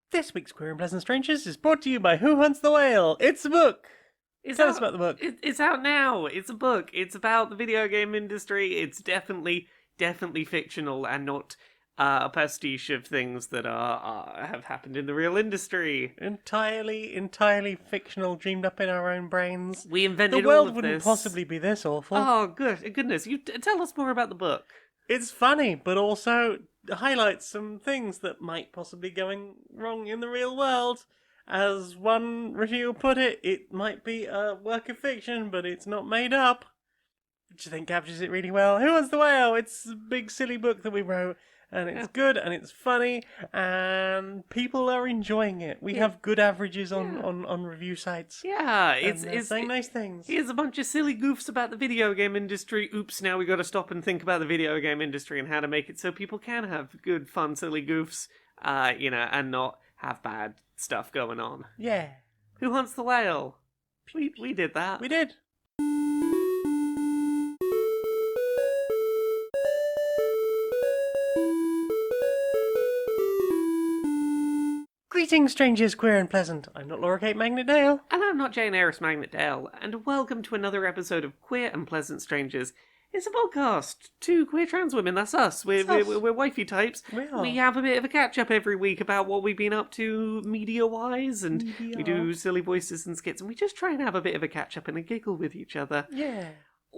This week's Queer and Pleasant Strangers is brought to you by Who Hunts the Whale? It's a book! Tell us about the book. It's out now. It's a book. It's about the video game industry. It's definitely fictional and not a pastiche of things that have happened in the real industry. Entirely fictional, dreamed up in our own brains. We invented the world all of wouldn't this. possibly be this awful. Oh, goodness! You tell us more about the book. It's funny, but also highlights some things that might possibly going wrong in the real world. As one reviewer put it, it might be a work of fiction, but it's not made up. Which I think captures it really well. Who Wants the Whale? It's a big silly book that we wrote, and it's good, and it's funny, and people are enjoying it. We have good averages on review sites. Yeah, it's saying nice things. Here's a bunch of silly goofs about the video game industry. Oops, now we got to stop and think about the video game industry and how to make it so people can have good, fun, silly goofs, and not have bad stuff going on. Yeah. Who Hunts the Whale? We did that. We did. Greetings, strangers, queer and pleasant. I'm not Laura Kate Magnet Dale. And I'm not Jane Aerith Magnet Dale, and welcome to another episode of Queer and Pleasant Strangers. It's a podcast. Two queer trans women, that's us. We're wifey types. We have a bit of a catch-up every week about what we've been up to media-wise, and we do silly voices and skits, and we just try and have a bit of a catch-up and a giggle with each other. Yeah.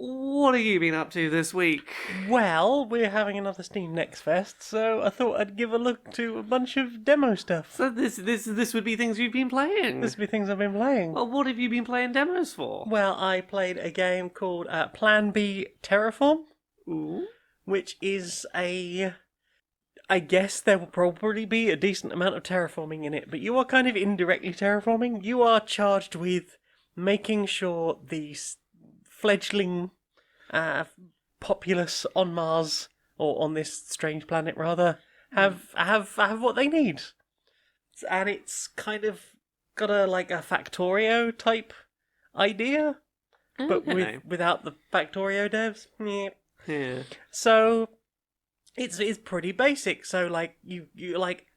What have you been up to this week? Well, we're having another Steam Next Fest, so I thought I'd give a look to a bunch of demo stuff. So this would be things you've been playing? This would be things I've been playing. Well, what have you been playing demos for? Well, I played a game called Plan B Terraform. Ooh. Which is I guess there will probably be a decent amount of terraforming in it, but you are kind of indirectly terraforming. You are charged with making sure the fledgling populace on Mars, or on this strange planet rather, have what they need. And it's kind of got a Factorio type idea, but without the Factorio devs. Yeah. So it's pretty basic. So you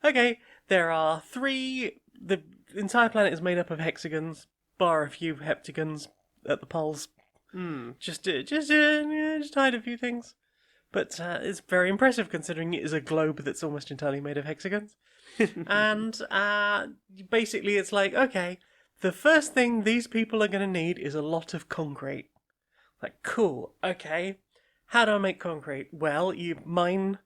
okay, there are three. The entire planet is made up of hexagons, bar a few heptagons at the poles. Just hide a few things, but it's very impressive considering it is a globe that's almost entirely made of hexagons. And basically, it's like, okay, the first thing these people are going to need is a lot of concrete. Like, cool, okay. How do I make concrete? Well, you mine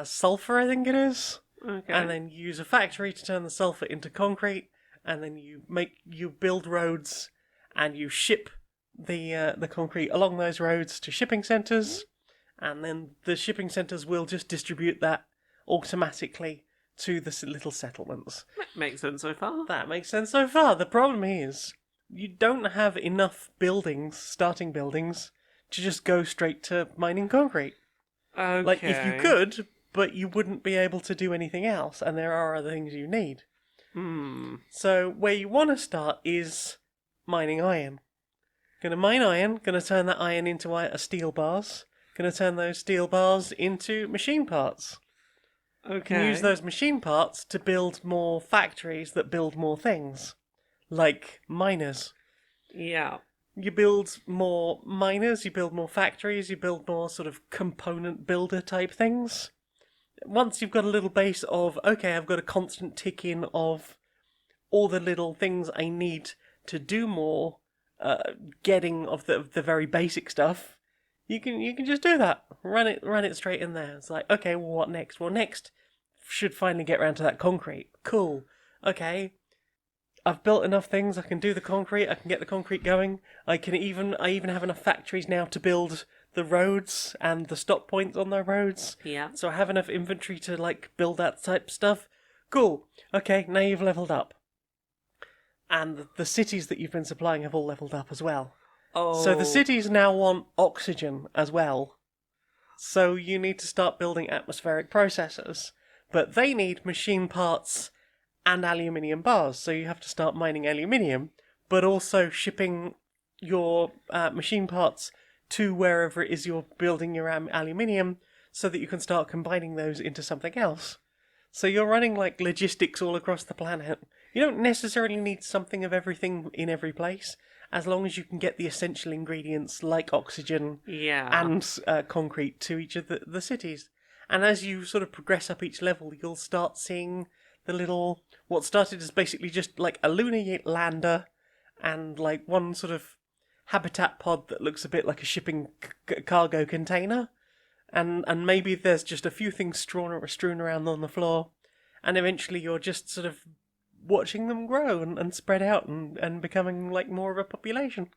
sulfur, I think it is, Okay. and then you use a factory to turn the sulfur into concrete, and then you build roads, and you ship the concrete along those roads to shipping centres, and then the shipping centres will just distribute that automatically to the little settlements. That makes sense so far. That makes sense so far. The problem is, you don't have enough starting buildings, to just go straight to mining concrete. Okay. Like, if you could, but you wouldn't be able to do anything else, and there are other things you need. So, where you want to start is mining iron. Gonna mine iron, gonna turn that iron into steel bars, gonna turn those steel bars into machine parts. Okay. Can use those machine parts to build more factories that build more things. Like miners. Yeah. You build more miners, you build more factories, you build more sort of component builder type things. Once you've got a little base of, okay, I've got a constant tick in of all the little things I need to do more, getting of the very basic stuff, you can just do that. Run it straight in there. It's like, okay, well, what next? Well, next should finally get around to that concrete. Cool. Okay. I've built enough things, I can do the concrete, I can get the concrete going. I even have enough factories now to build the roads and the stop points on their roads. Yeah. So I have enough inventory to build that type of stuff. Cool. Okay, now you've leveled up. And the cities that you've been supplying have all leveled up as well. Oh. So the cities now want oxygen as well. So you need to start building atmospheric processors. But they need machine parts and aluminium bars, so you have to start mining aluminium, but also shipping your machine parts to wherever it is you're building your aluminium, so that you can start combining those into something else. So you're running like logistics all across the planet. You don't necessarily need something of everything in every place, as long as you can get the essential ingredients like oxygen Yeah. and concrete to each of the cities. And as you sort of progress up each level, you'll start seeing the little, what started as basically just like a lunar lander and like one sort of habitat pod that looks a bit like a shipping cargo container. And maybe there's just a few things strewn around on the floor. And eventually you're just sort of watching them grow and spread out and becoming like more of a population.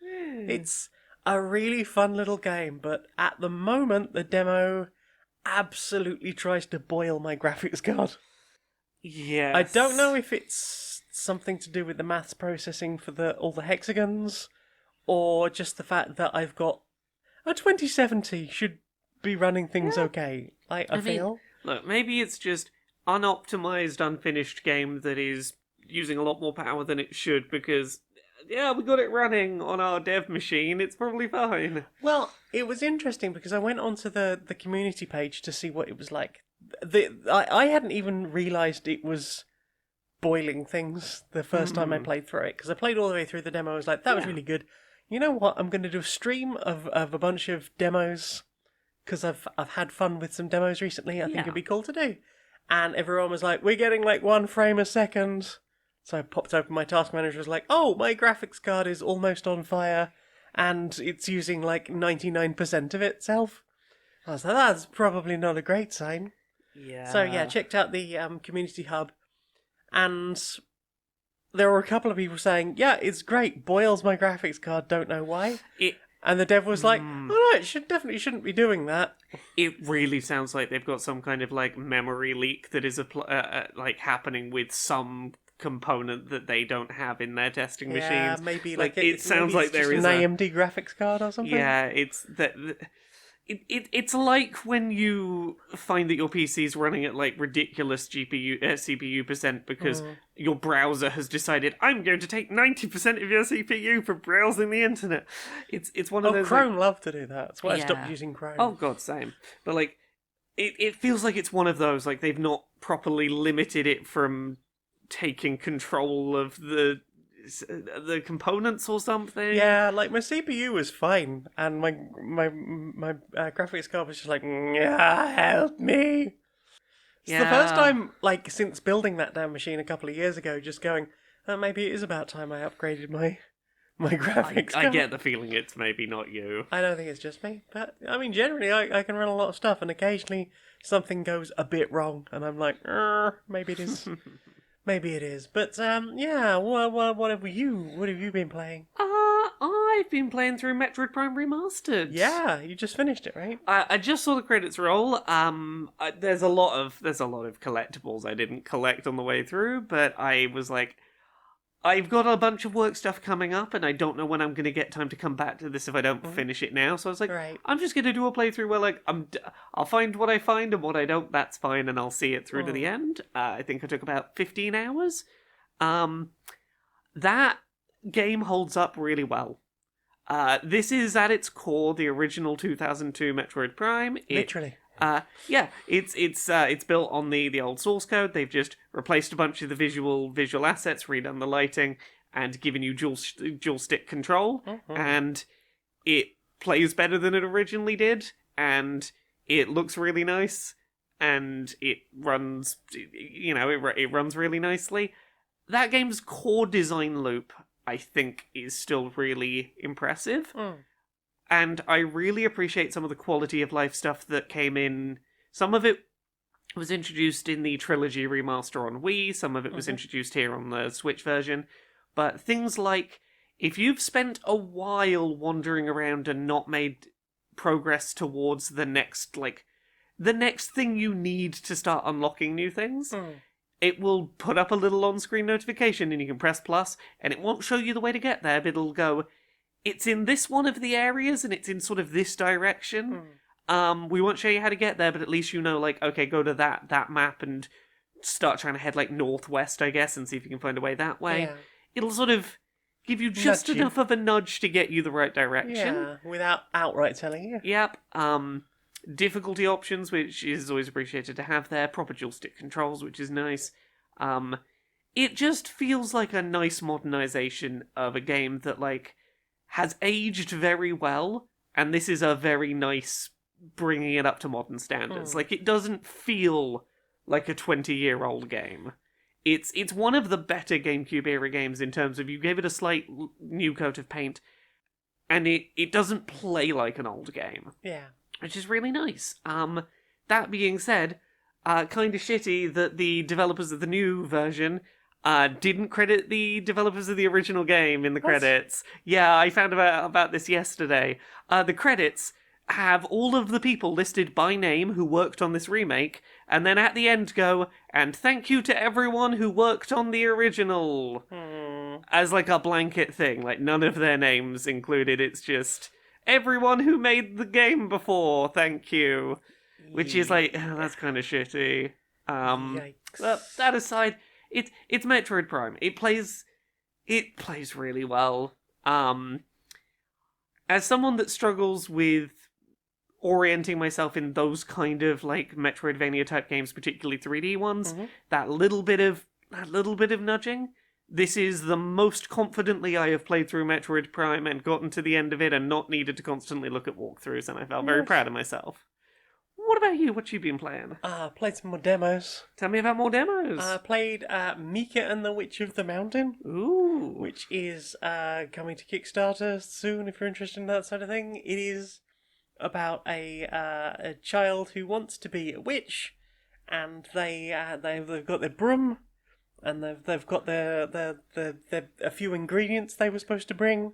It's a really fun little game, but at the moment the demo absolutely tries to boil my graphics card. Yes. I don't know if it's something to do with the maths processing for all the hexagons, or just the fact that I've got a 2070 should be running things okay. I feel. Look, maybe it's just unoptimized, unfinished game that is using a lot more power than it should because, yeah, we got it running on our dev machine. It's probably fine. Well, it was interesting because I went onto the community page to see what it was like. I hadn't even realised it was boiling things the first time I played through it, because I played all the way through the demo. I was like, that was really good. You know what? I'm going to do a stream of a bunch of demos because I've had fun with some demos recently. I think it'd be cool to do. And everyone was like, we're getting like 1 frame a second. So I popped open my task manager, was like, oh, my graphics card is almost on fire and it's using like 99% of itself. I was like, that's probably not a great sign. Yeah. So yeah, checked out the community hub, and there were a couple of people saying, yeah, it's great, boils my graphics card, don't know why. And the dev was like, oh no, it shouldn't be doing that. It really sounds like they've got some kind of like memory leak that is like happening with some component that they don't have in their testing machines. Yeah, maybe like it sounds like there is an AMD graphics card or something. Yeah, it's that. It's like when you find that your PC is running at like ridiculous CPU percent because your browser has decided I'm going to take 90% of your CPU for browsing the internet. It's one of those. Chrome love to do that. That's why I stopped using Chrome. Oh god, same. But like, it feels like it's one of those like they've not properly limited it from taking control of the components or something. Yeah, like my CPU was fine, and my graphics card was just like, help me. It's the first time, like, since building that damn machine a couple of years ago, just going, maybe it is about time I upgraded my graphics card. I get the feeling it's maybe not you. I don't think it's just me, but I mean, generally, I can run a lot of stuff, and occasionally something goes a bit wrong, and I'm like, maybe it is. Maybe it is, but yeah. What have you been playing? I've been playing through Metroid Prime Remastered. Yeah, you just finished it, right? I just saw the credits roll. There's a lot of collectibles I didn't collect on the way through, but I was like, I've got a bunch of work stuff coming up, and I don't know when I'm going to get time to come back to this if I don't finish it now. So I was like, I'm just going to do a playthrough where like I'll find what I find and what I don't. That's fine, and I'll see it through to the end. I think I took about 15 hours. That game holds up really well. This is at its core the original 2002 Metroid Prime. Literally. Yeah, it's built on the old source code. They've just replaced a bunch of the visual assets, redone the lighting, and given you dual stick control. And it plays better than it originally did, and it looks really nice, and it runs, it runs really nicely. That game's core design loop, I think, is still really impressive. And I really appreciate some of the quality of life stuff that came in. Some of it was introduced in the Trilogy remaster on Wii, some of it was introduced here on the Switch version. But things like, if you've spent a while wandering around and not made progress towards the next thing you need to start unlocking new things, it will put up a little on-screen notification and you can press plus, and it won't show you the way to get there, but it'll go, it's in this one of the areas, and it's in sort of this direction. We won't show you how to get there, but at least you know, like, okay, go to that map and start trying to head, like, northwest, I guess, and see if you can find a way that way. Yeah. It'll sort of give you just enough of a nudge to get you the right direction. Yeah, without outright telling you. Yep. difficulty options, which is always appreciated to have there, proper dual stick controls, which is nice. It just feels like a nice modernization of a game that, like, has aged very well, and this is a very nice bringing it up to modern standards. Like, it doesn't feel like a 20-year-old game. It's one of the better GameCube era games in terms of you give it a slight new coat of paint, and it doesn't play like an old game. Yeah. Which is really nice. That being said, kind of shitty that the developers of the new version didn't credit the developers of the original game in the credits. Yeah, I found about this yesterday. The credits have all of the people listed by name who worked on this remake, and then at the end go, and thank you to everyone who worked on the original. As like a blanket thing, like none of their names included, it's just everyone who made the game before, thank you. Which is like, that's kind of shitty. Yikes. But that aside, it's Metroid Prime. It plays really well. As someone that struggles with orienting myself in those kind of like Metroidvania type games, particularly 3D ones, that little bit of nudging. This is the most confidently I have played through Metroid Prime and gotten to the end of it and not needed to constantly look at walkthroughs, and I felt very proud of myself. What about you? What you been playing? Played some more demos. Tell me about more demos. Played Mika and the Witch of the Mountain. Ooh. Which is coming to Kickstarter soon if you're interested in that sort of thing. It is about a child who wants to be a witch, and they've got their broom, and they've got their a few ingredients they were supposed to bring,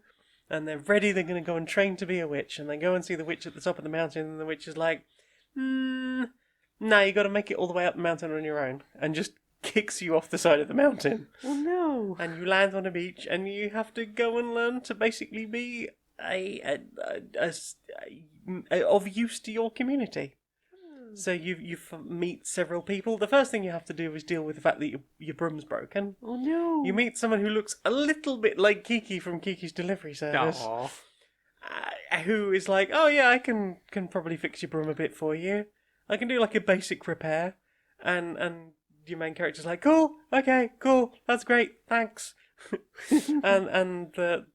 and they're ready. They're going to go and train to be a witch, and they go and see the witch at the top of the mountain, and the witch is like, no, you got to make it all the way up the mountain on your own, and just kicks you off the side of the mountain. Oh no! And you land on a beach, and you have to go and learn to basically be of use to your community. So you meet several people. The first thing you have to do is deal with the fact that your broom's broken. Oh no! You meet someone who looks a little bit like Kiki from Kiki's Delivery Service. Aww. Who is like, oh yeah, I can probably fix your broom a bit for you. I can do like a basic repair. And your main character's like, cool, okay, cool, that's great, thanks. and the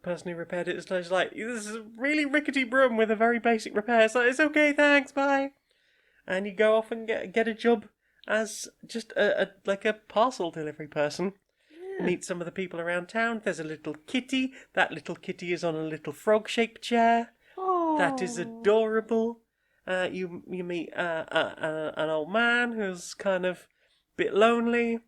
person who repaired it is like, this is a really rickety broom with a very basic repair, so it's okay, thanks, bye. And you go off and get a job as just a parcel delivery person. Yeah. Meet some of the people around town. There's a little kitty. That little kitty is on a little frog-shaped chair. Aww. That is adorable. You meet an old man who's kind of a bit lonely,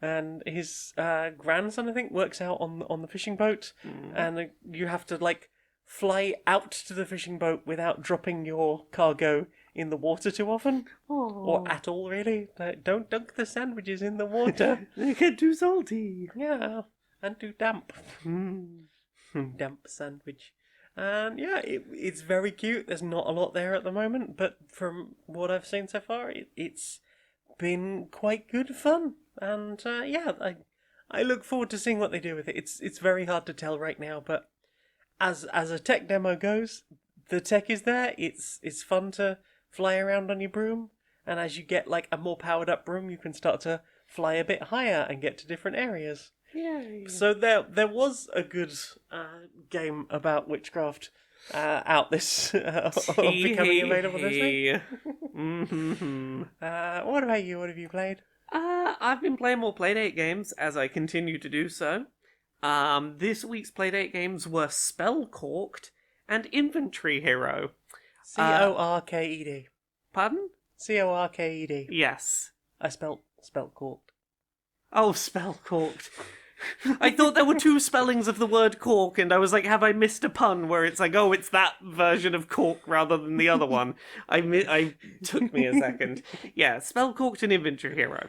and his grandson, I think, works out on the fishing boat, and you have to like fly out to the fishing boat without dropping your cargo in the water too often. Or at all, really. Don't dunk the sandwiches in the water. They get too salty. Yeah, and too damp. Damp sandwich. And yeah, it's very cute. There's not a lot there at the moment, but from what I've seen so far, it's been quite good fun. And yeah, I look forward to seeing what they do with it. It's very hard to tell right now, but as a tech demo goes, the tech is there. It's fun to fly around on your broom, and as you get like a more powered up broom, you can start to fly a bit higher and get to different areas. Yay. So there was a good game about witchcraft out this becoming available this week. What about you? What have you played? I've been playing more Playdate games as I continue to do so. This week's Playdate games were Spellcorked and Inventory Hero. Corked. Pardon? Corked. Yes. I spelt corked. Oh, Spellcorked. I thought there were two spellings of the word cork, and I was like, have I missed a pun where it's like, oh, it's that version of cork rather than the other one? I took me a second. Yeah, Spellcorked and Inventory Hero.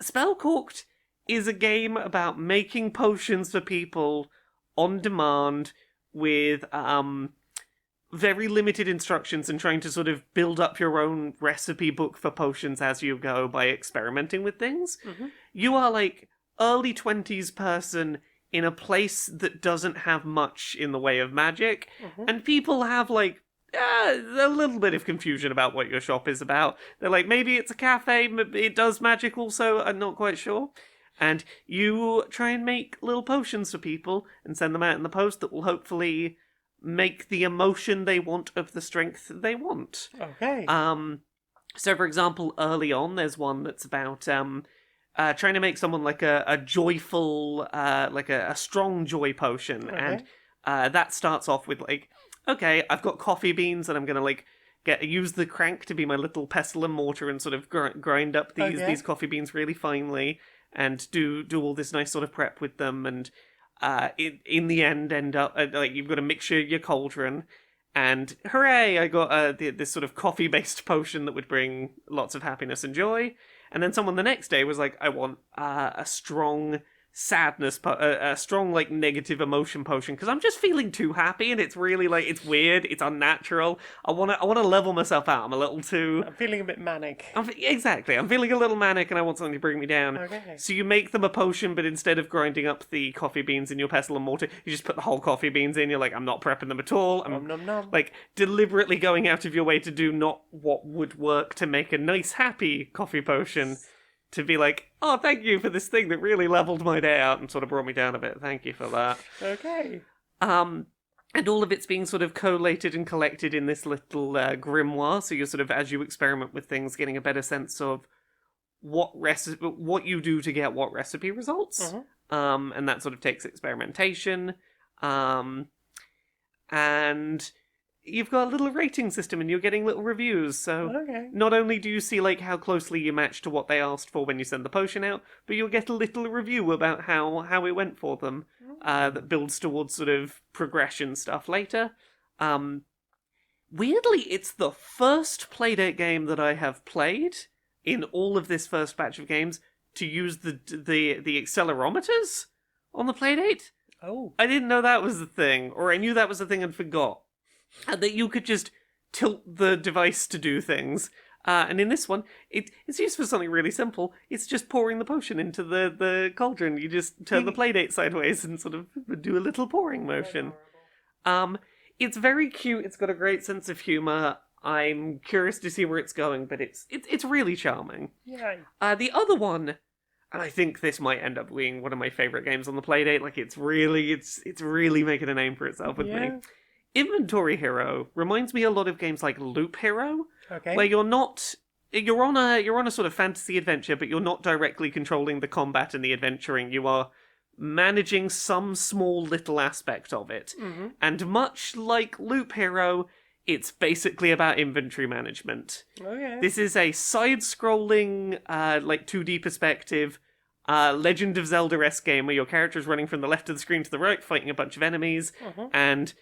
Spellcorked is a game about making potions for people on demand with very limited instructions and trying to sort of build up your own recipe book for potions as you go by experimenting with things. You are like early 20s person in a place that doesn't have much in the way of magic, and people have like a little bit of confusion about what your shop is about. They're like, maybe it's a cafe, it does magic also, I'm not quite sure. And you try and make little potions for people and send them out in the post that will hopefully make the emotion they want of the strength they want. Okay. So for example, early on, there's one that's about trying to make someone like a joyful, like a strong joy potion, Okay. and that starts off with like, okay, I've got coffee beans, and I'm gonna like use the crank to be my little pestle and mortar, and sort of grind up these coffee beans really finely, and do all this nice sort of prep with them, and in the end up like you've got to mix your cauldron. And hooray! I got this sort of coffee-based potion that would bring lots of happiness and joy. And then someone the next day was like, "I want a strong sadness, a strong like negative emotion potion because I'm just feeling too happy, and it's really like it's weird, it's unnatural. I want to level myself out. I'm a little too. I'm feeling a bit manic. Exactly. I'm feeling a little manic, and I want something to bring me down. Okay. So you make them a potion, but instead of grinding up the coffee beans in your pestle and mortar, you just put the whole coffee beans in. You're like, I'm not prepping them at all. I'm Nom nom nom. like deliberately going out of your way to do not what would work to make a nice, happy coffee potion. To be like, oh, thank you for this thing that really leveled my day out and sort of brought me down a bit. Thank you for that. Okay. And all of it's being sort of collated and collected in this little grimoire. So you're sort of, as you experiment with things, getting a better sense of what you do to get what recipe results. Mhm. And that sort of takes experimentation. And you've got a little rating system and you're getting little reviews. So Okay. not only do you see like how closely you match to what they asked for when you send the potion out, but you'll get a little review about how it went for them. That builds towards sort of progression stuff later. Weirdly, it's the first Playdate game that I have played in all of this first batch of games to use the accelerometers on the Playdate. Oh. I didn't know that was a thing, or I knew that was a thing and forgot. And that you could just tilt the device to do things. And in this one, it's used for something really simple. It's just pouring the potion into the cauldron. You just turn the playdate sideways and sort of do a little pouring motion. It's very cute. It's got a great sense of humor. I'm curious to see where it's going, but it's really charming. Yay. The other one, and I think this might end up being one of my favorite games on the Playdate. Like it's really making a name for itself with me. Inventory Hero reminds me a lot of games like Loop Hero, Okay. where you're on a sort of fantasy adventure, but you're not directly controlling the combat and the adventuring. You are managing some small little aspect of it. Mhm. And much like Loop Hero, it's basically about inventory management. Okay. This is a side-scrolling, like 2D perspective, Legend of Zelda-esque game where your character is running from the left of the screen to the right, fighting a bunch of enemies, and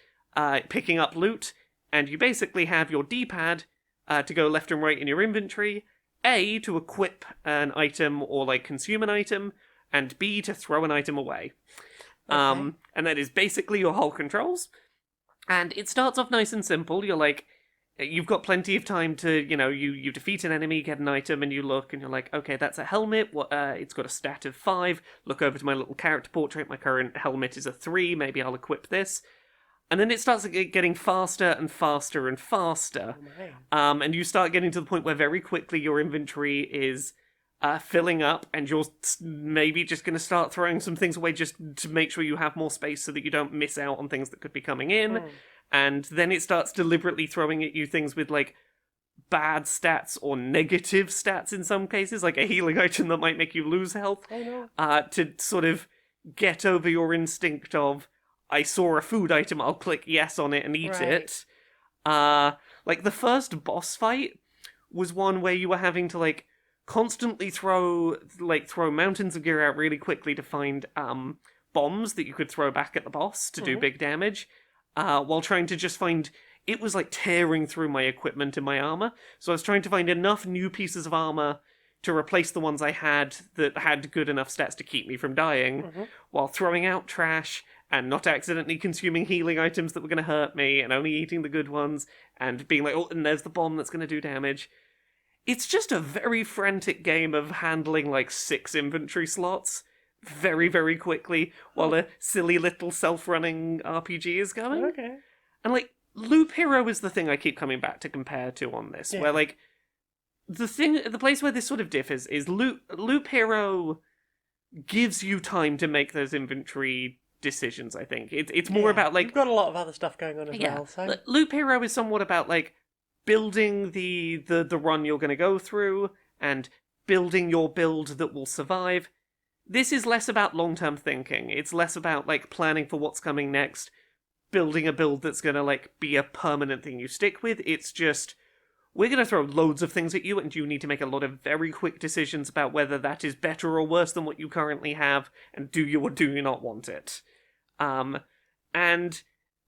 picking up loot. And you basically have your D-pad to go left and right in your inventory, A, to equip an item or like consume an item, and B, to throw an item away. And that is basically your whole controls. And it starts off nice and simple. You're like, you've got plenty of time to, you defeat an enemy, get an item, and you look, and you're like, okay, that's a helmet. It's got a stat of 5. Look over to my little character portrait. My current helmet is a 3. Maybe I'll equip this. And then it starts getting faster and faster and faster. And you start getting to the point where very quickly your inventory is filling up, and you're maybe just going to start throwing some things away just to make sure you have more space so that you don't miss out on things that could be coming in. And then it starts deliberately throwing at you things with like bad stats or negative stats in some cases, like a healing item that might make you lose health, to sort of get over your instinct of, I saw a food item, I'll click yes on it and eat it. Like the first boss fight was one where you were having to like constantly throw mountains of gear out really quickly to find bombs that you could throw back at the boss to do big damage, while trying to just find... It was like tearing through my equipment and my armor, so I was trying to find enough new pieces of armor to replace the ones I had that had good enough stats to keep me from dying, while throwing out trash and not accidentally consuming healing items that were going to hurt me, and only eating the good ones, and being like, oh, and there's the bomb that's going to do damage. It's just a very frantic game of handling like 6 inventory slots very, very quickly while a silly little self-running RPG is going. Okay. And like, Loop Hero is the thing I keep coming back to compare to on this, Yeah. where like the place where this sort of differs is Loop Hero gives you time to make those inventory decisions. I think it's more about like you've got a lot of other stuff going on as yeah, well. So Loop Hero is somewhat about like building the run you're going to go through and building your build that will survive. This is less about long-term thinking. It's less about like planning for what's coming next, building a build that's going to like be a permanent thing you stick with. It's just we're going to throw loads of things at you and you need to make a lot of very quick decisions about whether that is better or worse than what you currently have and do you or do you not want it. And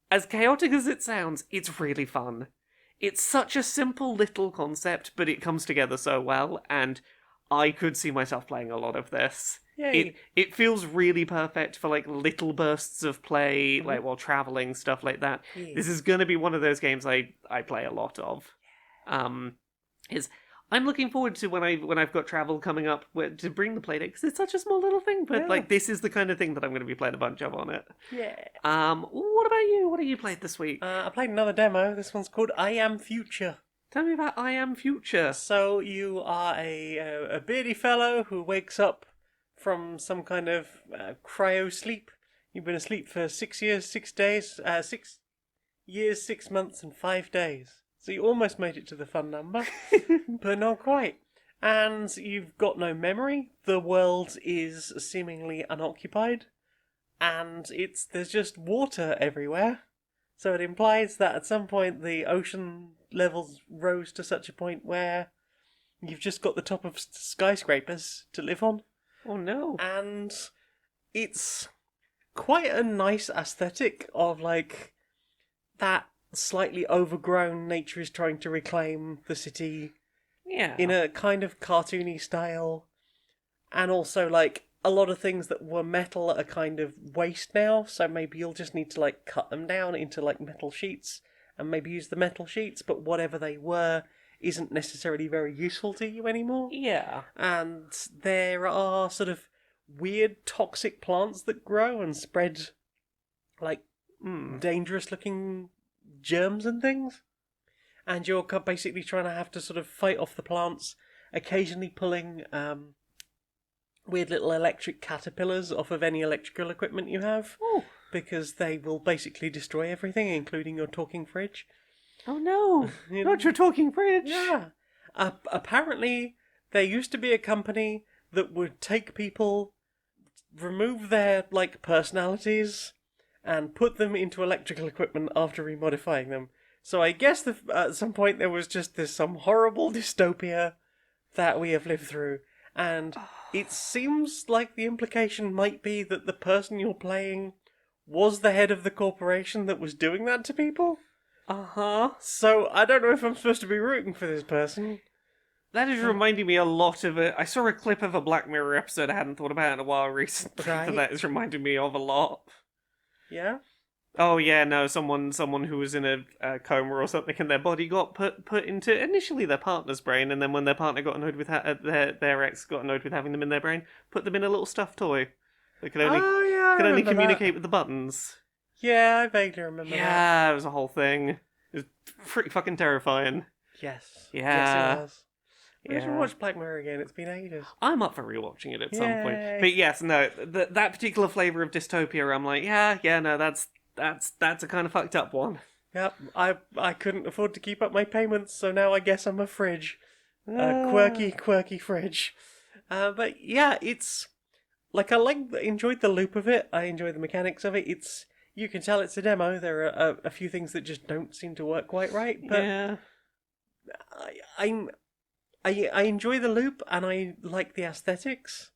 as chaotic as it sounds, it's really fun. It's such a simple little concept, but it comes together so well, and I could see myself playing a lot of this. Yay. It feels really perfect for like little bursts of play, like while traveling, stuff like that. Yeah. This is gonna be one of those games I play a lot of. Is I'm looking forward to when I've got travel coming up to bring the playdate because it's such a small little thing, but like this is the kind of thing that I'm going to be playing a bunch of on it. Yeah. What about you? What have you played this week? I played another demo. This one's called I Am Future. Tell me about I Am Future. So you are a beardy fellow who wakes up from some kind of cryo sleep. You've been asleep for 6 years, 6 days, 6 years, 6 months, and 5 days. So you almost made it to the fun number, but not quite. And you've got no memory. The world is seemingly unoccupied, and there's just water everywhere. So it implies that at some point the ocean levels rose to such a point where you've just got the top of skyscrapers to live on. Oh no. And it's quite a nice aesthetic of like that slightly overgrown nature is trying to reclaim the city in a kind of cartoony style. And also like a lot of things that were metal are kind of waste now, so maybe you'll just need to like cut them down into like metal sheets and maybe use the metal sheets, but whatever they were isn't necessarily very useful to you anymore. Yeah. And there are sort of weird toxic plants that grow and spread like dangerous looking germs and things. And you're basically trying to have to sort of fight off the plants, occasionally pulling weird little electric caterpillars off of any electrical equipment you have. Oh. Because they will basically destroy everything, including your talking fridge. Oh no! Not your talking fridge! Yeah. Apparently, there used to be a company that would take people, remove their, like, personalities, and put them into electrical equipment after remodifying them. So I guess at some point there was just some horrible dystopia that we have lived through. And it seems like the implication might be that the person you're playing was the head of the corporation that was doing that to people. Uh-huh. So I don't know if I'm supposed to be rooting for this person. That is reminding me a lot of it. I saw a clip of a Black Mirror episode I hadn't thought about in a while recently. Right. That is reminding me of a lot. Yeah? Oh yeah, no, someone who was in a coma or something, and their body got put into initially their partner's brain, and then when their partner got annoyed with their ex got annoyed with having them in their brain, put them in a little stuffed toy that could only communicate with the buttons. Yeah, I vaguely remember that. Yeah, it was a whole thing. It was pretty fucking terrifying. Yes. Yeah. Yes, it was. We should Yeah. watch Black Mirror again. It's been ages. I'm up for rewatching it at some point. Yay. But yes, no, that particular flavour of dystopia, I'm like, no, that's a kind of fucked up one. Yep, I couldn't afford to keep up my payments, so now I guess I'm a fridge. A quirky fridge. But yeah, it's like enjoyed the loop of it. I enjoyed the mechanics of it. You can tell it's a demo. There are a few things that just don't seem to work quite right. But Yeah. I enjoy the loop and I like the aesthetics.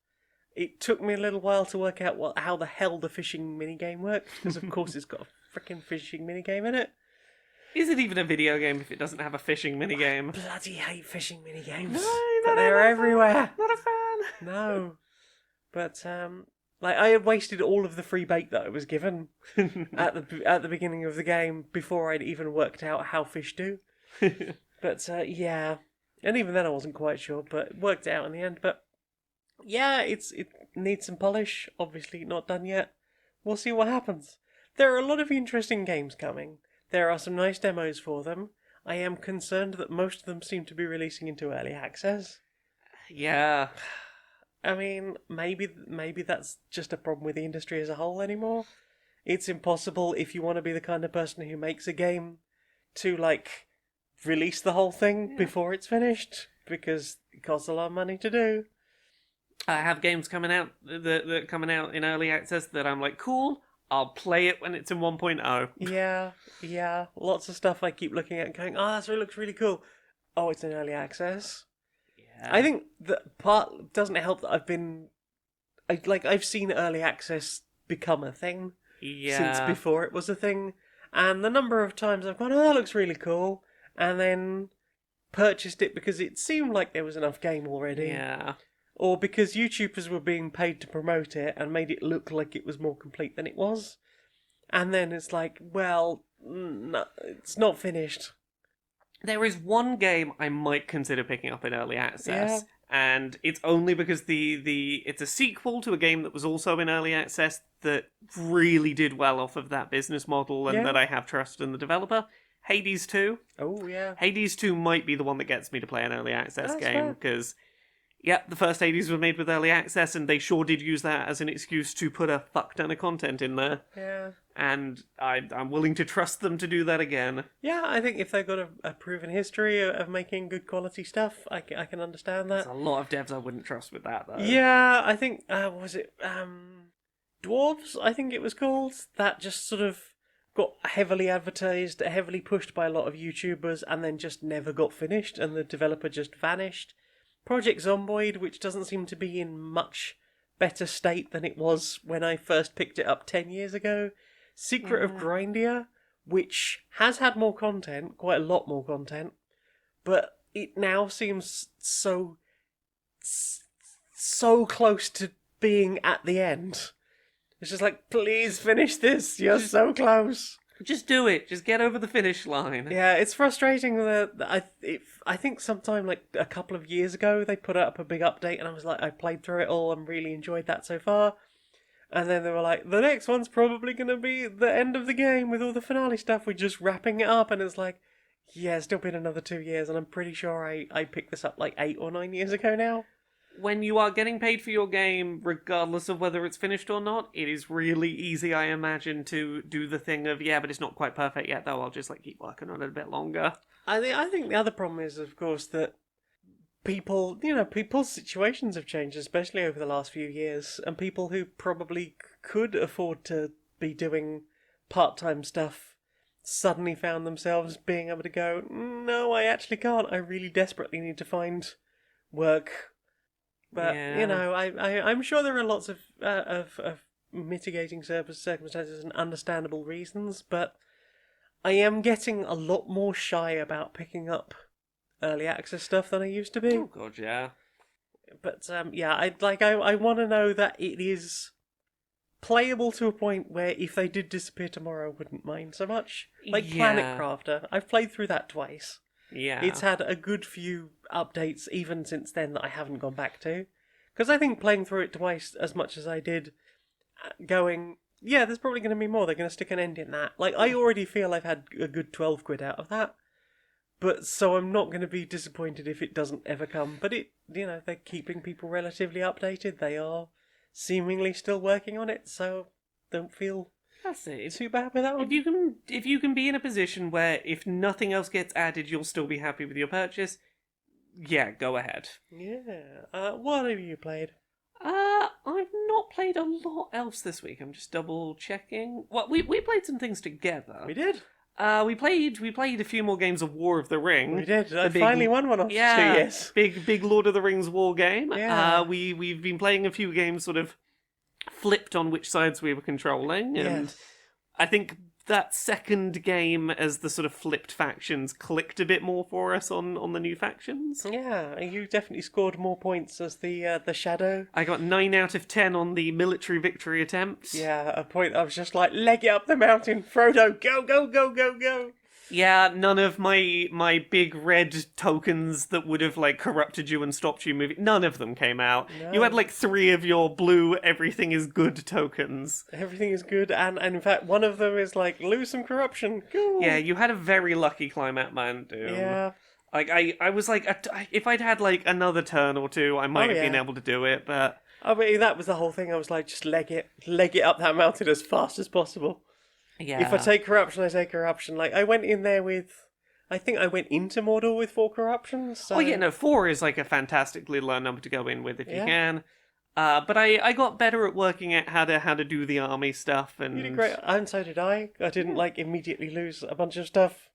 It took me a little while to work out how the hell the fishing minigame works, because of course it's got a freaking fishing minigame in it. Is it even a video game if it doesn't have a fishing minigame? Bloody hate fishing minigames. No, But they're everywhere. Not a fan. No. But like I had wasted all of the free bait that I was given at the beginning of the game before I'd even worked out how fish do. But yeah, and even then I wasn't quite sure, but it worked out in the end. But yeah, it needs some polish. Obviously not done yet. We'll see what happens. There are a lot of interesting games coming. There are some nice demos for them. I am concerned that most of them seem to be releasing into early access. Yeah. I mean, maybe that's just a problem with the industry as a whole anymore. It's impossible if you want to be the kind of person who makes a game to, like, release the whole thing before it's finished, because it costs a lot of money to do. I have games coming out that coming out in early access that I'm like, cool, I'll play it when it's in 1.0. Yeah. Lots of stuff I keep looking at and going, oh, that looks really cool. Oh, it's in early access. Yeah. I think that part doesn't help that I've seen early access become a thing since before it was a thing, and the number of times I've gone, oh, that looks really cool, and then purchased it because it seemed like there was enough game already. Yeah. Or because YouTubers were being paid to promote it and made it look like it was more complete than it was. And then it's like, well, no, it's not finished. There is one game I might consider picking up in early access, and it's only because it's a sequel to a game that was also in early access that really did well off of that business model and that I have trust in the developer. Hades 2. Oh, yeah. Hades 2 might be the one that gets me to play an early access That's game, fair. because the first Hades was made with early access, and they sure did use that as an excuse to put a fuck ton of content in there. Yeah. And I'm willing to trust them to do that again. Yeah, I think if they've got a proven history of making good quality stuff, I can understand that. There's a lot of devs I wouldn't trust with that, though. Yeah, I think, was it Dwarves, I think it was called? That just sort of got heavily advertised, heavily pushed by a lot of YouTubers, and then just never got finished, and the developer just vanished. Project Zomboid, which doesn't seem to be in much better state than it was when I first picked it up 10 years ago. Secret of Grindia, which has had more content, quite a lot more content, but it now seems so close to being at the end. It's just like, please finish this, you're so close. Just do it. Just get over the finish line. Yeah, it's frustrating that I think sometime like a couple of years ago they put up a big update and I was like, I played through it all and really enjoyed that so far. And then they were like, the next one's probably going to be the end of the game with all the finale stuff. We're just wrapping it up. And it's like, yeah, it's still been another 2 years. And I'm pretty sure I picked this up like 8 or 9 years ago now. When you are getting paid for your game, regardless of whether it's finished or not, it is really easy, I imagine, to do the thing of, but it's not quite perfect yet, though. I'll just keep working on it a bit longer. I think the other problem is, of course, that people's situations have changed, especially over the last few years, and people who probably could afford to be doing part-time stuff suddenly found themselves being able to go, no, I actually can't. I really desperately need to find work. But, I'm sure there are lots of mitigating circumstances and understandable reasons, but I am getting a lot more shy about picking up early access stuff than I used to be. Oh, God, yeah. But, I want to know that it is playable to a point where if they did disappear tomorrow, I wouldn't mind so much. Like Planet Crafter. I've played through that twice. Yeah. It's had a good few updates even since then that I haven't gone back to. Because I think playing through it twice as much as I did, going, yeah, there's probably going to be more. They're going to stick an end in that. Like, I already feel I've had a good 12 quid out of that. But so I'm not going to be disappointed if it doesn't ever come. But they're keeping people relatively updated. They are seemingly still working on it. So don't feel That's it. too bad with that one. If you can be in a position where if nothing else gets added, you'll still be happy with your purchase, yeah, go ahead. Yeah. What have you played? I've not played a lot else this week. I'm just double checking. Well, we played some things together. We did. We played a few more games of War of the Ring. We did. I finally won one after 2 years. Big Lord of the Rings war game. Yeah. We've been playing a few games sort of flipped on which sides we were controlling, and Yes. I think that second game as the sort of flipped factions clicked a bit more for us on the new factions. Yeah, you definitely scored more points as the Shadow. I got 9 out of 10 on the military victory attempt. Yeah, a point I was just like, leg it up the mountain, Frodo, go, go, go, go, go. Yeah, none of my big red tokens that would have like corrupted you and stopped you moving. None of them came out. You had No. like 3 of your blue everything is good tokens. Everything is good, and in fact, one of them is like, lose some corruption. Yeah, Cool. you had a very lucky climb out man Doom. Yeah. Like I was like, if I'd had like another turn or two, I might Oh, have been yeah. able to do it. But I mean, that was the whole thing. I was like, just leg it up that mountain as fast as possible. yeah, If I take corruption, I take corruption. Like, I went in there with, I think I went into Mordor with 4 corruptions. So... oh yeah, no, 4 is like a fantastically low number to go in with if you Yeah. can. But I got better at working out how to do the army stuff, and You did great, and so did I. I didn't like immediately lose a bunch of stuff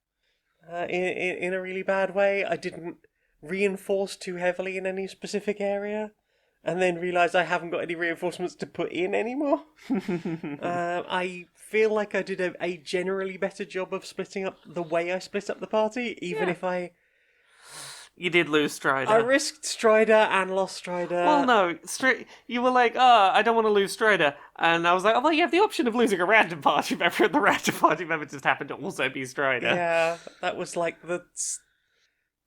in a really bad way. I didn't reinforce too heavily in any specific area, and then realised I haven't got any reinforcements to put in anymore. I feel like I did a generally better job of splitting up the way I split up the party, even Yeah. if I You did lose Strider. I risked Strider and lost Strider. Well, no, you were like, I don't want to lose Strider. And I was like, oh, well, you have the option of losing a random party member, and the random party member just happened to also be Strider. Yeah, that was like the.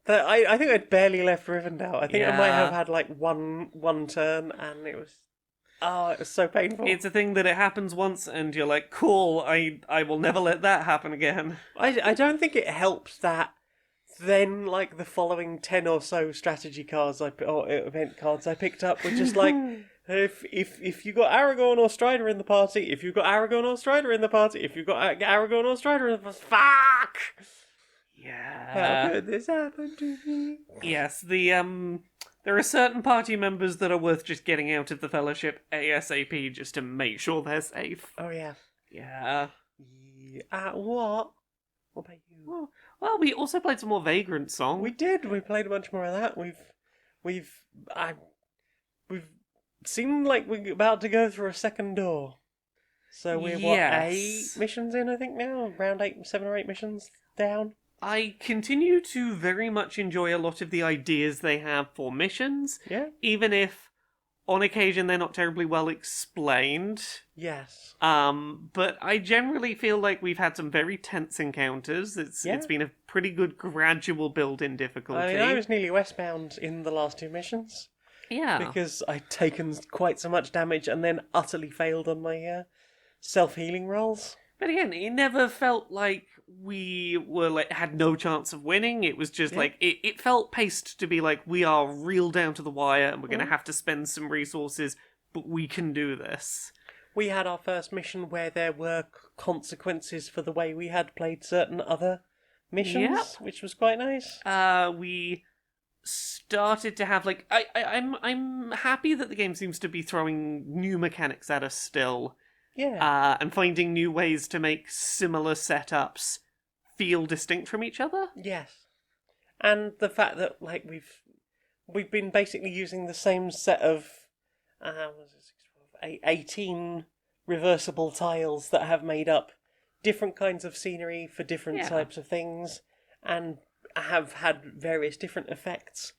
I think I'd barely left Rivendell. I think I might Yeah. have had like one turn, and it was so painful. It's a thing that it happens once, and you're like, cool, I will never let that happen again. I don't think it helped that. Then, like the following 10 or so strategy cards or event cards I picked up were just like, if you got Aragorn or Strider in the party, if you got Aragorn or Strider in the party, if you got Aragorn or Strider in the party, fuck! Yeah. How could this happen to me? Yes, there are certain party members that are worth just getting out of the Fellowship ASAP just to make sure they're safe. Oh yeah. Yeah. What? What about you? Well, we also played some more Vagrant Song. We did. We played a bunch more of that. We've seemed like we're about to go through a second door. So we're Yes. 8 missions in, I think now, around 7 or 8 missions down. I continue to very much enjoy a lot of the ideas they have for missions, Yeah. even if on occasion they're not terribly well explained. Yes. But I generally feel like we've had some very tense encounters. It's been a pretty good gradual build in difficulty. I mean, I was nearly westbound in the last 2 missions Yeah. because I'd taken quite so much damage and then utterly failed on my self-healing rolls. But again, it never felt like we were had no chance of winning. It was just like it felt paced to be like we are real down to the wire and we're going to have to spend some resources, but we can do this. We had our first mission where there were consequences for the way we had played certain other missions, which was quite nice. We started to have like I'm happy that the game seems to be throwing new mechanics at us still. Yeah. And finding new ways to make similar setups feel distinct from each other. Yes. And the fact that like we've been basically using the same set of 18 reversible tiles that have made up different kinds of scenery for different types of things and have had various different effects.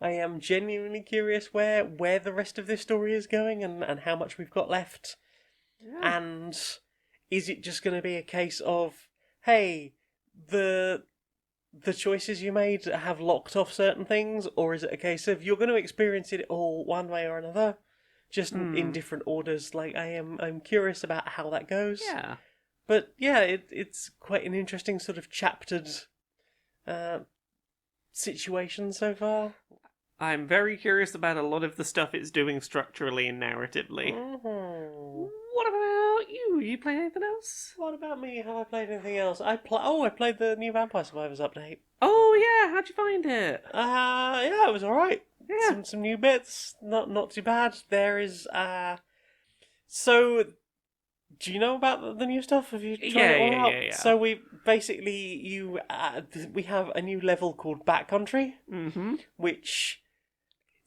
I am genuinely curious where the rest of this story is going and how much we've got left. Yeah. And is it just going to be a case of, hey, the choices you made have locked off certain things, or is it a case of you're going to experience it all one way or another, just in different orders? Like I'm curious about how that goes. Yeah. But yeah, it's quite an interesting sort of chaptered situation so far. I'm very curious about a lot of the stuff it's doing structurally and narratively. Mm-hmm. What about you? You playing anything else? What about me? Have I played anything else? I played the new Vampire Survivors update. Oh yeah, how'd you find it? Yeah, it was alright. Yeah. Some new bits, not too bad. There is so do you know about the new stuff? Have you tried it all out? Yeah. So we basically we have a new level called Backcountry, which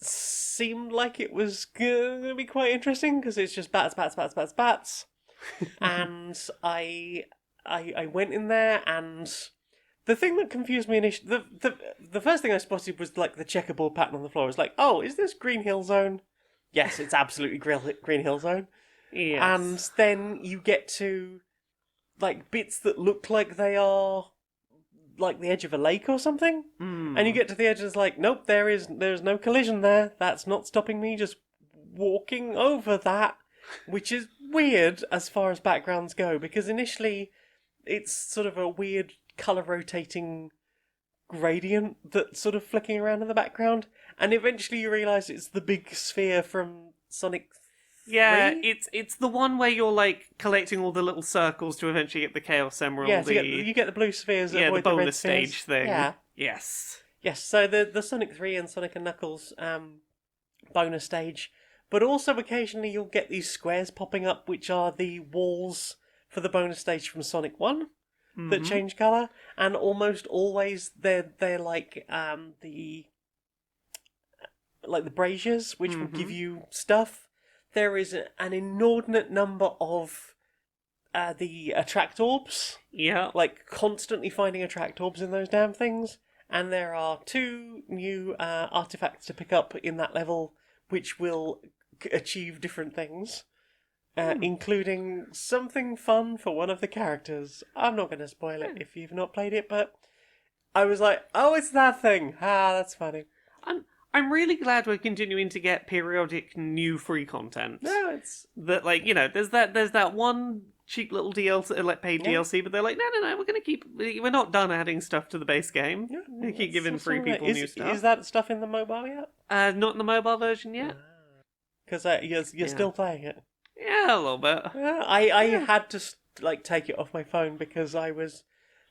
seemed like it was going to be quite interesting because it's just bats. And I went in there, and the thing that confused me initially, the first thing I spotted was like the checkerboard pattern on the floor. It's like, oh, is this Green Hill Zone? Yes, it's absolutely Green Hill Zone. Yes. And then you get to like bits that look like they are like the edge of a lake or something, Mm. and you get to the edge and it's like, nope, there's no collision there. That's not stopping me just walking over that, which is weird as far as backgrounds go, because initially it's sort of a weird colour rotating gradient that's sort of flicking around in the background, and eventually you realise it's the big sphere from Sonic 3? Yeah, it's the one where you're like collecting all the little circles to eventually get the Chaos Emerald. Yeah, so you get the blue spheres that the avoid the red bonus spheres. stage thing. Yeah. Yes. Yes, so the Sonic 3 and Sonic and Knuckles bonus stage, but also occasionally you'll get these squares popping up, which are the walls for the bonus stage from Sonic 1 that change colour, and almost always they're like the braziers, which will give you stuff. There is an inordinate number of the attract orbs. Yeah. Like, constantly finding attract orbs in those damn things. And there are 2 new artifacts to pick up in that level, which will achieve different things. Including something fun for one of the characters. I'm not going to spoil it if you've not played it, but I was like, oh, it's that thing. Ah, that's funny. I'm really glad we're continuing to get periodic new free content. No, it's... That, like, you know, there's that one cheap little DLC, like paid DLC, but they're like, no, we're not done adding stuff to the base game. Yeah, We keep giving that's free all right. people new stuff. Is that stuff in the mobile yet? Not in the mobile version yet. Because you're still playing it. Yeah, a little bit. Yeah, I had to take it off my phone because I was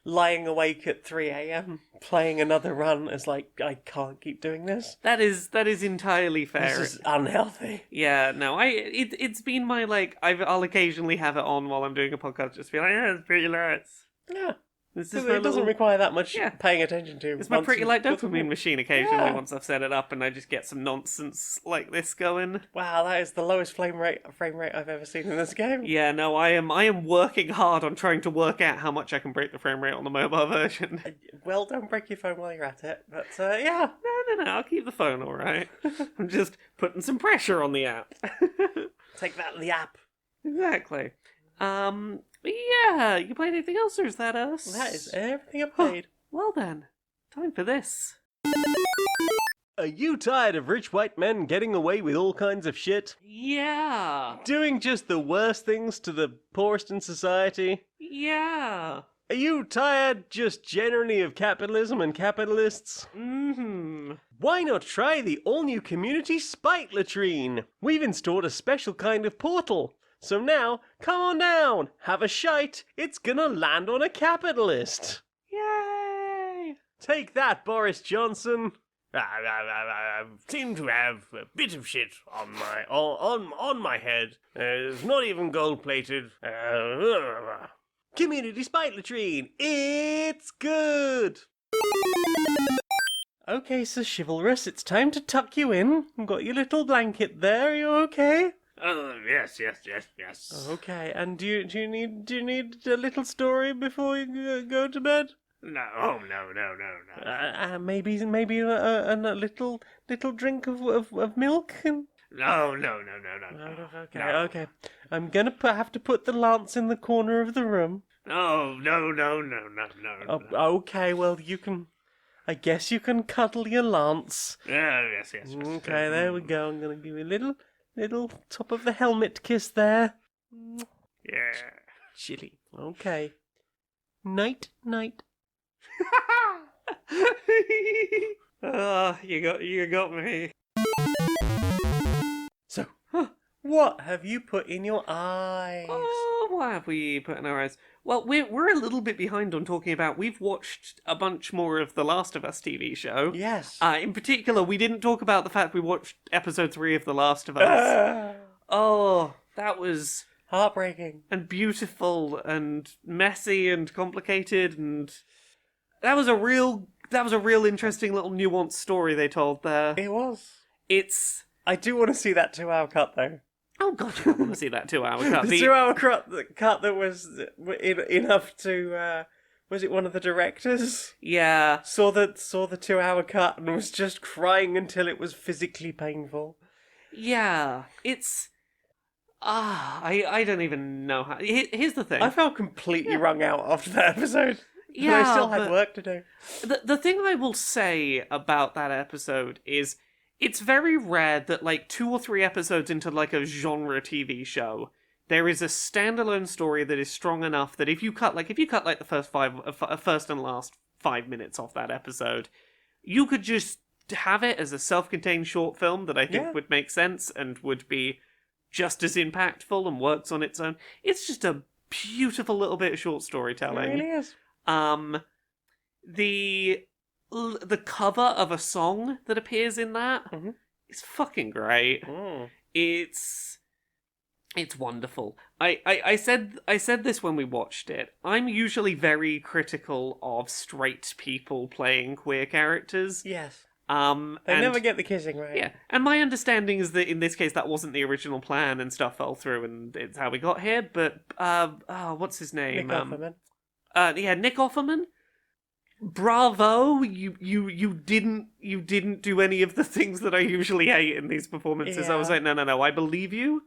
lying awake at 3 a.m. playing another run. It's like, I can't keep doing this. That is entirely fair. This is unhealthy. Yeah, no, it's been my, like, I'll occasionally have it on while I'm doing a podcast, just be like, yeah, it's pretty nice. Yeah. This is It doesn't require that much Yeah. paying attention to. It's my pretty light got the- dopamine machine occasionally Yeah. once I've set it up and I just get some nonsense like this going. Wow, that is the lowest frame rate I've ever seen in this game. Yeah, no, I am working hard on trying to work out how much I can break the frame rate on the mobile version. Well, don't break your phone while you're at it. But yeah. No, I'll keep the phone alright. I'm just putting some pressure on the app. Take that, the app. Exactly. But yeah, you played anything else, or is that us? That is everything I've played. Well then, time for this. Are you tired of rich white men getting away with all kinds of shit? Yeah. Doing just the worst things to the poorest in society? Yeah. Are you tired just generally of capitalism and capitalists? Mm-hmm. Why not try the all-new community spite latrine? We've installed a special kind of portal. So now, come on down, have a shite, it's gonna land on a capitalist. Yay! Take that, Boris Johnson. I seem to have a bit of shit on my head. It's not even gold-plated. Community spite latrine, it's good. Okay, Sir Chivalrous, it's time to tuck you in. Got your little blanket there, are you okay? Yes. Okay, and do you need a little story before you go to bed? No. Maybe a little drink of milk. No. Okay. I'm gonna have to put the lance in the corner of the room. No. Oh, okay, well you can. I guess you can cuddle your lance. Yes. Okay, there we go. I'm gonna give you a little top of the helmet kiss there. Yeah. Chilly. Okay. Night. You got me. So, what have you put in your eyes? Oh, what have we put in our eyes? Well, we're a little bit behind on talking about. We've watched a bunch more of the Last of Us TV show. Yes. In particular, we didn't talk about the fact we watched episode 3 of The Last of Us. Oh, that was Heartbreaking. and beautiful and messy and complicated, and that was a real interesting little nuanced story they told there. It was. It's I do want to see that 2-hour cut though. oh god, I want to see that 2-hour cut. The 2-hour cut that was enough to. Was it one of the directors? Yeah. Saw the 2-hour cut and was just crying until it was physically painful. Yeah, it's I don't even know how. Here's the thing. I felt completely wrung out after that episode. Yeah, but I still had but work to do. the thing I will say about that episode is it's very rare that like 2 or 3 episodes into like a genre TV show, there is a standalone story that is strong enough that if you cut like the first and last 5 minutes off that episode, you could just have it as a self-contained short film that I think Yeah. would make sense and would be just as impactful and works on its own. It's just a beautiful little bit of short It storytelling. really is. The cover of a song that appears in that Mhm. is fucking great. Mm. It's wonderful. I said this when we watched it. I'm usually very critical of straight people playing queer characters. Yes. They They never get the kissing right. Yeah, and my understanding is that in this case that wasn't the original plan and stuff fell through and it's how we got here. But what's his name? Nick Offerman. Nick Offerman. Bravo! You didn't do any of the things that I usually hate in these performances. I was Yeah. like, no, I believe you,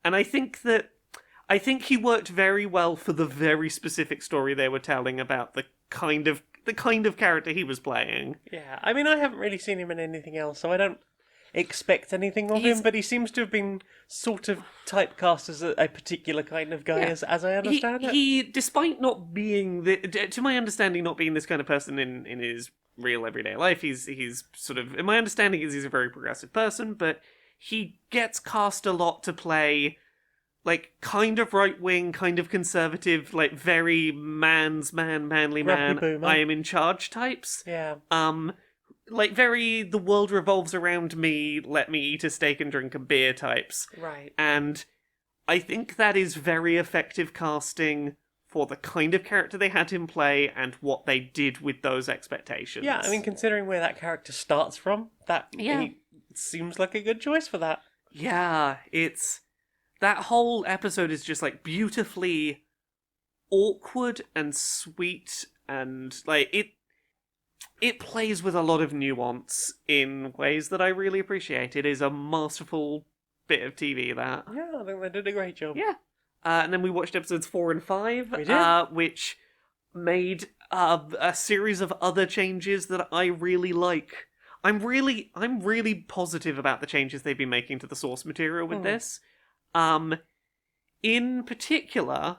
and I think he worked very well for the very specific story they were telling about the kind of character he was playing. Yeah, I mean, I haven't really seen him in anything else, so I don't expect anything of He's- him, but he seems to have been sort of typecast as a particular kind of guy, Yeah. as I understand it. He, despite not being to my understanding, not being this kind of person in his real everyday life, he's sort of, in my understanding, is he's a very progressive person, but he gets cast a lot to play like kind of right wing, kind of conservative, like very manly Grumpy man, boomer. I am in charge types. Yeah. Like very the world revolves around me, let me eat a steak and drink a beer types. Right. And I think that is very effective casting for the kind of character they had him play and what they did with those expectations. Yeah, I mean, considering where that character starts from, Yeah. he seems like a good choice for that. Yeah, it's that whole episode is just like beautifully awkward and sweet and like it plays with a lot of nuance in ways that I really appreciate. It is a masterful bit of TV that. Yeah, I think they did a great job. Yeah. And then we watched episodes 4 and 5, We did. which made a series of other changes that I really like. I'm really positive about the changes they've been making to the source material with this. In particular,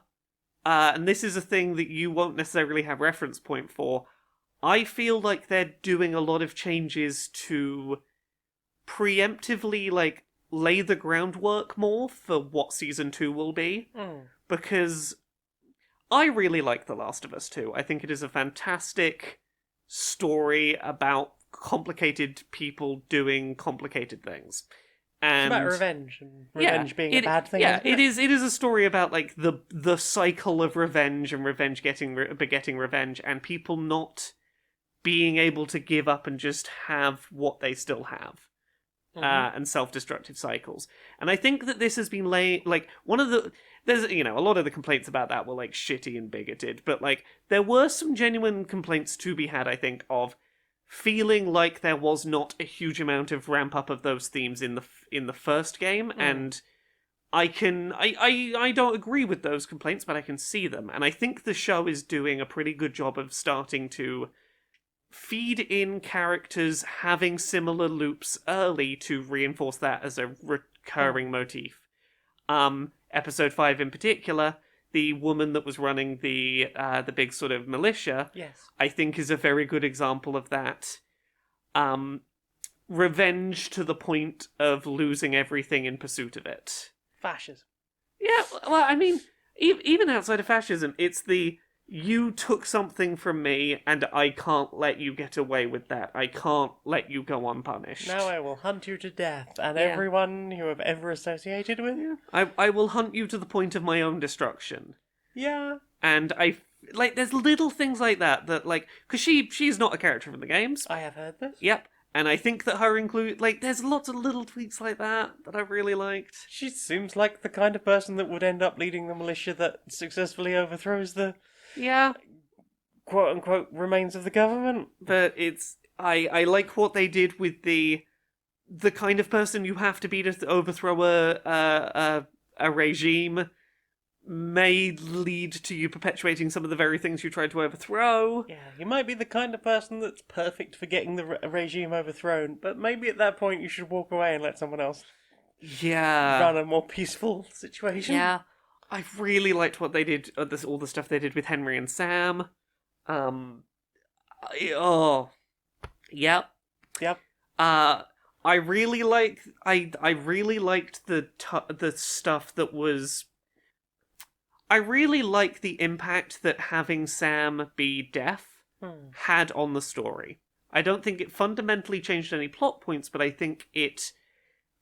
and this is a thing that you won't necessarily have reference point for, I feel like they're doing a lot of changes to preemptively, like, lay the groundwork more for what Season 2 will be. Because I really like The Last of Us 2. I think it is a fantastic story about complicated people doing complicated things. And It's about revenge, and revenge being a bad thing. Yeah, isn't it is a story about like the cycle of revenge and revenge begetting revenge, and people not being able to give up and just have what they still have, and self-destructive cycles. And I think that this has been like one of the there's a lot of the complaints about that were like shitty and bigoted, but like there were some genuine complaints to be had. I think of feeling like there was not a huge amount of ramp up of those themes in the first game, and I don't agree with those complaints, but I can see them, and I think the show is doing a pretty good job of starting to feed in characters having similar loops early to reinforce that as a recurring motif. Episode 5 in particular, the woman that was running the big sort of militia, Yes. I think is a very good example of that. Revenge to the point of losing everything in pursuit of it. Fascism. Yeah, well, I mean, even outside of fascism, it's the you took something from me and I can't let you get away with that. I can't let you go unpunished. Now I will hunt you to death, and Yeah. everyone you have ever associated with. I will hunt you to the point of my own destruction. Yeah. And there's little things like that, like, because she's not a character from the games. I have heard this. Yep. And I think that her there's lots of little tweaks like that I really liked. She seems like the kind of person that would end up leading the militia that successfully overthrows the Yeah. quote-unquote remains of the government. But I like what they did with the kind of person you have to be to overthrow a regime, may lead to you perpetuating some of the very things you tried to overthrow. Yeah, you might be the kind of person that's perfect for getting the regime overthrown, but maybe at that point you should walk away and let someone else Yeah. run a more peaceful situation. Yeah. I really liked what they did, all the stuff they did with Henry and Sam. Oh. Yep. Yep. I really liked the stuff that was. I really like the impact that having Sam be deaf had on the story. I don't think it fundamentally changed any plot points, but I think it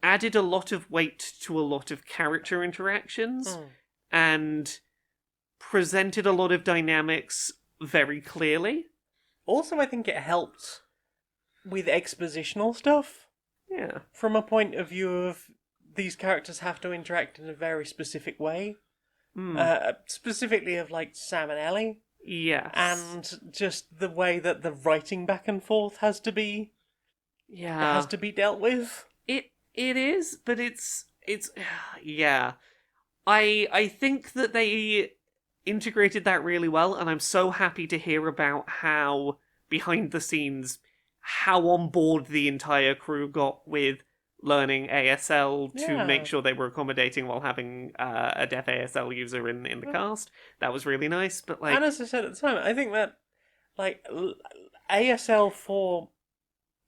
added a lot of weight to a lot of character interactions and presented a lot of dynamics very clearly. Also, I think it helped with expositional stuff. Yeah. From a point of view of these characters have to interact in a very specific way. Specifically of, like, Sam and Ellie. Yes. And just the way that the writing back and forth has to be dealt with. It is, but it's yeah. I think that they integrated that really well, and I'm so happy to hear about how behind the scenes how on board the entire crew got with learning ASL to make sure they were accommodating while having a deaf ASL user in the cast. That was really nice, but like... And as I said at the time, I think that, like, ASL for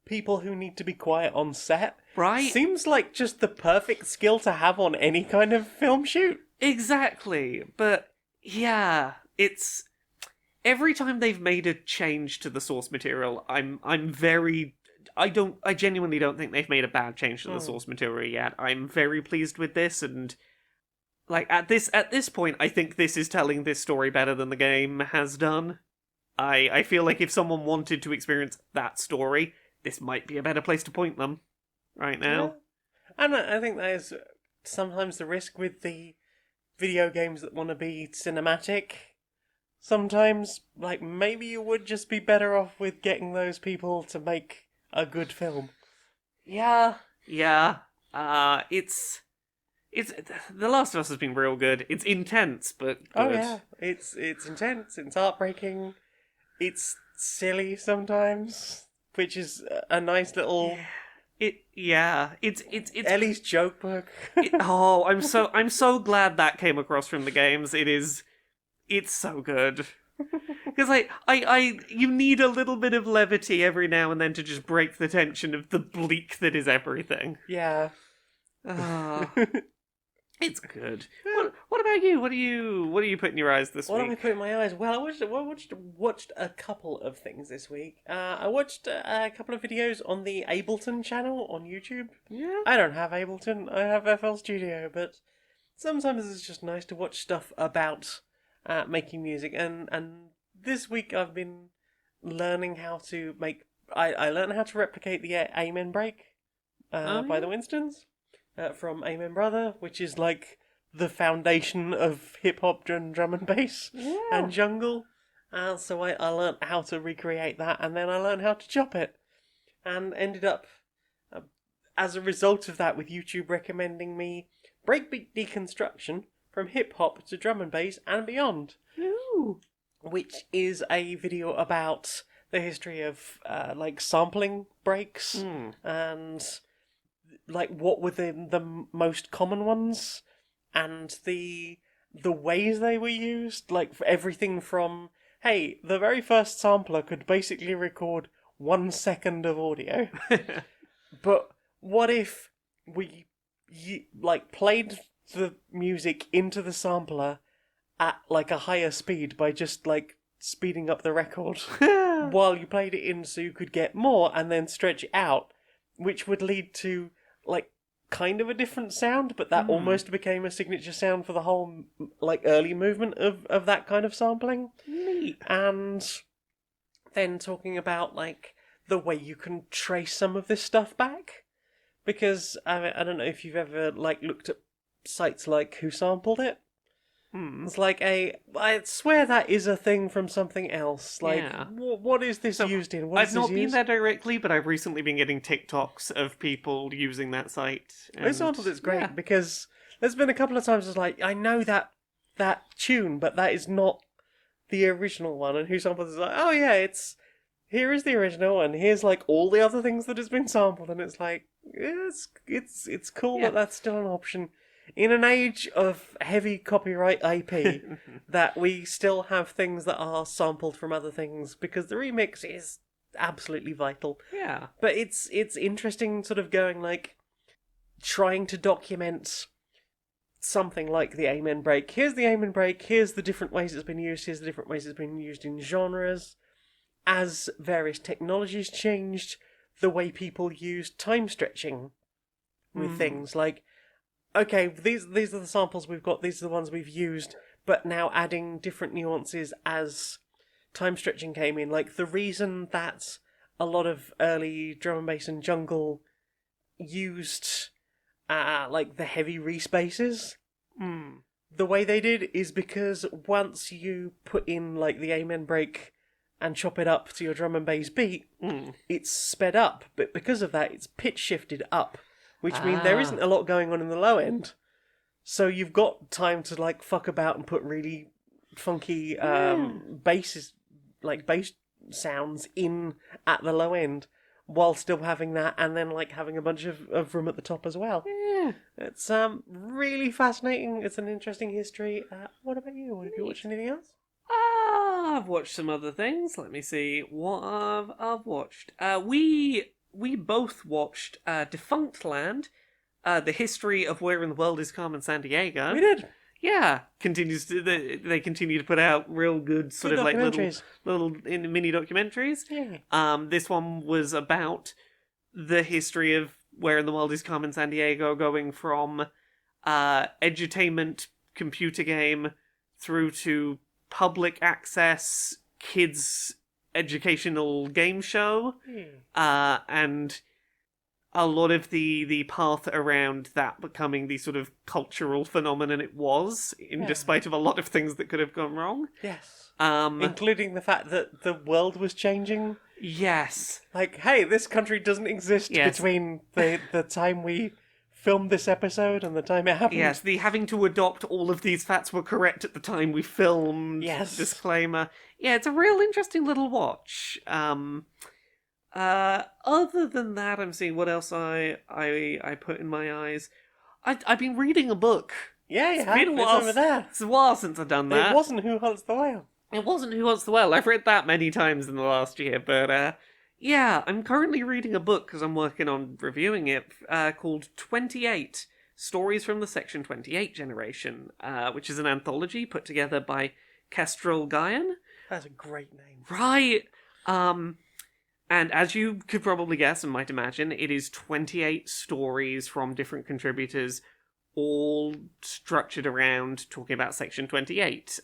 people who need to be quiet on set Right? seems like just the perfect skill to have on any kind of film shoot. Exactly, but yeah, it's... Every time they've made a change to the source material, I'm very... I genuinely don't think they've made a bad change to the source material yet. I'm very pleased with this, and like at this point, I think this is telling this story better than the game has done. I feel like if someone wanted to experience that story, this might be a better place to point them right now. Yeah. And I think that is sometimes the risk with the video games that want to be cinematic. Sometimes, like, maybe you would just be better off with getting those people to make a good film. Yeah. It's The Last of Us has been real good. It's intense, but good. Oh yeah, it's intense. It's heartbreaking. It's silly sometimes, which is a nice little. It's Ellie's joke book. I'm so glad that came across from the games. It's so good. Because you need a little bit of levity every now and then to just break the tension of the bleak that is everything. Yeah. It's good. What about you? What are you putting your eyes this week? What am I putting in my eyes? Well, I watched a couple of things this week. I watched a couple of videos on the Ableton channel on YouTube. Yeah. I don't have Ableton. I have FL Studio, but sometimes it's just nice to watch stuff about making music. And this week I've been learning how to make. I learned how to replicate the Amen break by the Winstons. From Amen Brother, which is like the foundation of hip hop and drum and bass and jungle. So I learned how to recreate that, and then I learned how to chop it, and ended up as a result of that with YouTube recommending me breakbeat deconstruction from hip hop to drum and bass and beyond. Ooh. Which is a video about the history of like sampling breaks and like what were the most common ones and the ways they were used, like for everything from hey, the very first sampler could basically record 1 second of audio. But what if we like played the music into the sampler at like a higher speed by just like speeding up the record while you played it in so you could get more and then stretch it out, which would lead to like kind of a different sound, but that almost became a signature sound for the whole like early movement of that kind of sampling. Neat. And then talking about like the way you can trace some of this stuff back, because I don't know if you've ever like looked at sites like Who Sampled It. It's like I swear that is a thing from something else. Like, what is this used in? I've not been there directly, but I've recently been getting TikToks of people using that site. Who Sampled It's great because there's been a couple of times it's like, I know that that tune, but that is not the original one. And who sampled it is like, oh yeah, here is the original, and here's like all the other things that has been sampled, and it's like it's cool Yeah. that that's still an option in an age of heavy copyright IP. That we still have things that are sampled from other things, because the remix is absolutely vital. Yeah. But it's interesting, sort of going like trying to document something like the Amen break. Here's the Amen break. Here's the different ways it's been used. Here's the different ways it's been used in genres. As various technologies changed, the way people used time stretching with things like, okay, these are the samples we've got. These are the ones we've used, but now adding different nuances as time stretching came in. Like the reason that a lot of early drum and bass and jungle used like the heavy respaces, the way they did is because once you put in like the Amen break and chop it up to your drum and bass beat, it's sped up. But because of that, it's pitch shifted up, which means there isn't a lot going on in the low end. So you've got time to like fuck about and put really funky bass sounds in at the low end, while still having that, and then like having a bunch of room at the top as well. Yeah. It's really fascinating. It's an interesting history. What about you? Have you watched anything else? I've watched some other things. Let me see what I've watched. We both watched Defunct Land, the history of where in the world is Carmen Sandiego. We did. Yeah, they continue to put out real good sort Good of like documentaries. little mini documentaries. Yeah. This one was about the history of where in the world is Carmen Sandiego, going from edutainment computer game through to public access kids educational game show, and a lot of the path around that becoming the sort of cultural phenomenon it was, despite of a lot of things that could have gone wrong. Yes. Um, Including the fact that the world was changing. yes. Like, hey, this country doesn't exist Yes. between the time we filmed this episode and the time it happened. Yes, the having to adopt all of these facts were correct at the time we filmed. Yes. Disclaimer. Yeah, it's a real interesting little watch. Other than that, I'm seeing what else I put in my eyes. I've been reading a book. Yeah, you It's have. been a It's while. over there. It's a while since I've done that. It wasn't Who Hunts the Whale. It wasn't Who Wants the Well. I've read that many times in the last year, but yeah, I'm currently reading a book because I'm working on reviewing it, called 28 Stories from the Section 28 Generation, which is an anthology put together by Kestrel Guyan. That's a great name. Right. And as you could probably guess and might imagine, it is 28 stories from different contributors, all structured around talking about Section 28.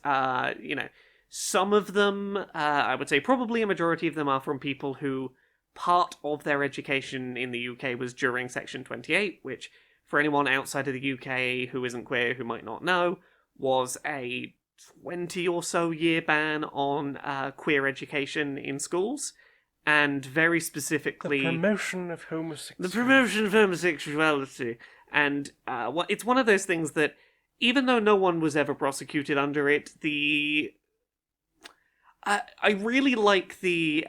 Some of them, I would say probably a majority of them, are from people who part of their education in the UK was during Section 28, which, for anyone outside of the UK who isn't queer, who might not know, was a 20 or so year ban on queer education in schools. And very specifically... The promotion of homosexuality. And it's one of those things that, even though no one was ever prosecuted under it, I really like the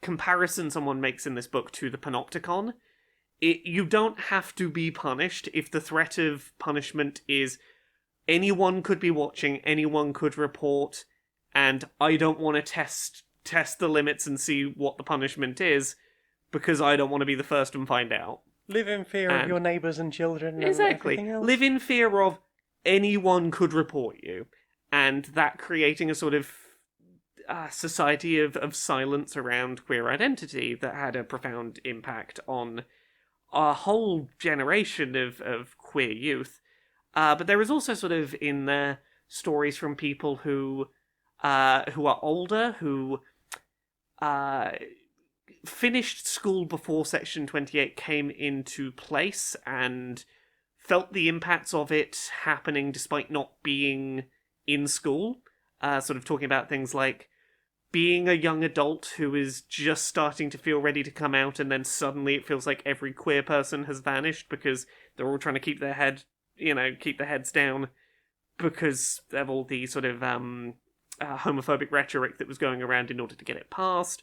comparison someone makes in this book to the Panopticon. You don't have to be punished if the threat of punishment is anyone could be watching, anyone could report, and I don't want to test the limits and see what the punishment is because I don't want to be the first and find out. Live in fear of your neighbours and children. Exactly. And everything else. Live in fear of anyone could report you. And that creating a sort of society of silence around queer identity that had a profound impact on a whole generation of queer youth. But there is also sort of in there stories from people who are older, who finished school before Section 28 came into place and felt the impacts of it happening despite not being in school. Sort of talking about things like being a young adult who is just starting to feel ready to come out, and then suddenly it feels like every queer person has vanished because they're all trying to keep their heads down because of all the sort of homophobic rhetoric that was going around in order to get it passed.